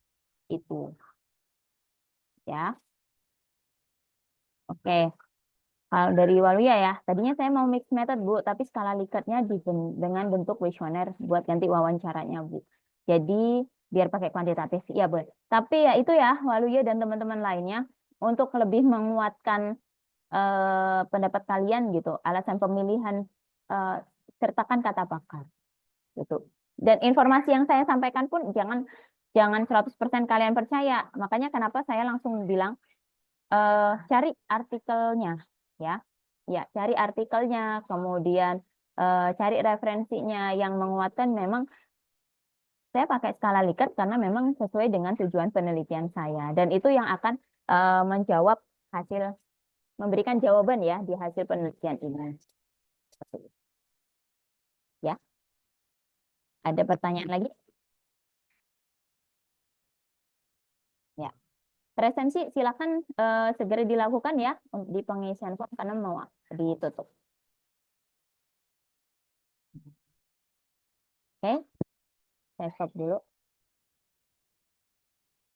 itu ya. Oke. Kalau dari Waluya ya, tadinya saya mau mix method Bu, tapi skala Likertnya dengan bentuk kuesioner buat ganti wawancaranya Bu. Jadi biar pakai kuantitatif, ya Bu. Tapi ya itu ya Waluya dan teman-teman lainnya untuk lebih menguatkan pendapat kalian gitu, alasan pemilihan sertakan kata pakar gitu. Dan informasi yang saya sampaikan pun jangan 100% kalian percaya. Makanya kenapa saya langsung bilang cari artikelnya ya. Ya, cari artikelnya, kemudian cari referensinya yang menguatkan memang saya pakai skala Likert karena memang sesuai dengan tujuan penelitian saya dan itu yang akan menjawab hasil memberikan jawaban ya di hasil penelitian ini. Ya. Ada pertanyaan lagi? Ya. Presensi silakan segera dilakukan ya di pengisian form karena mau ditutup. Oke. Saya stop dulu.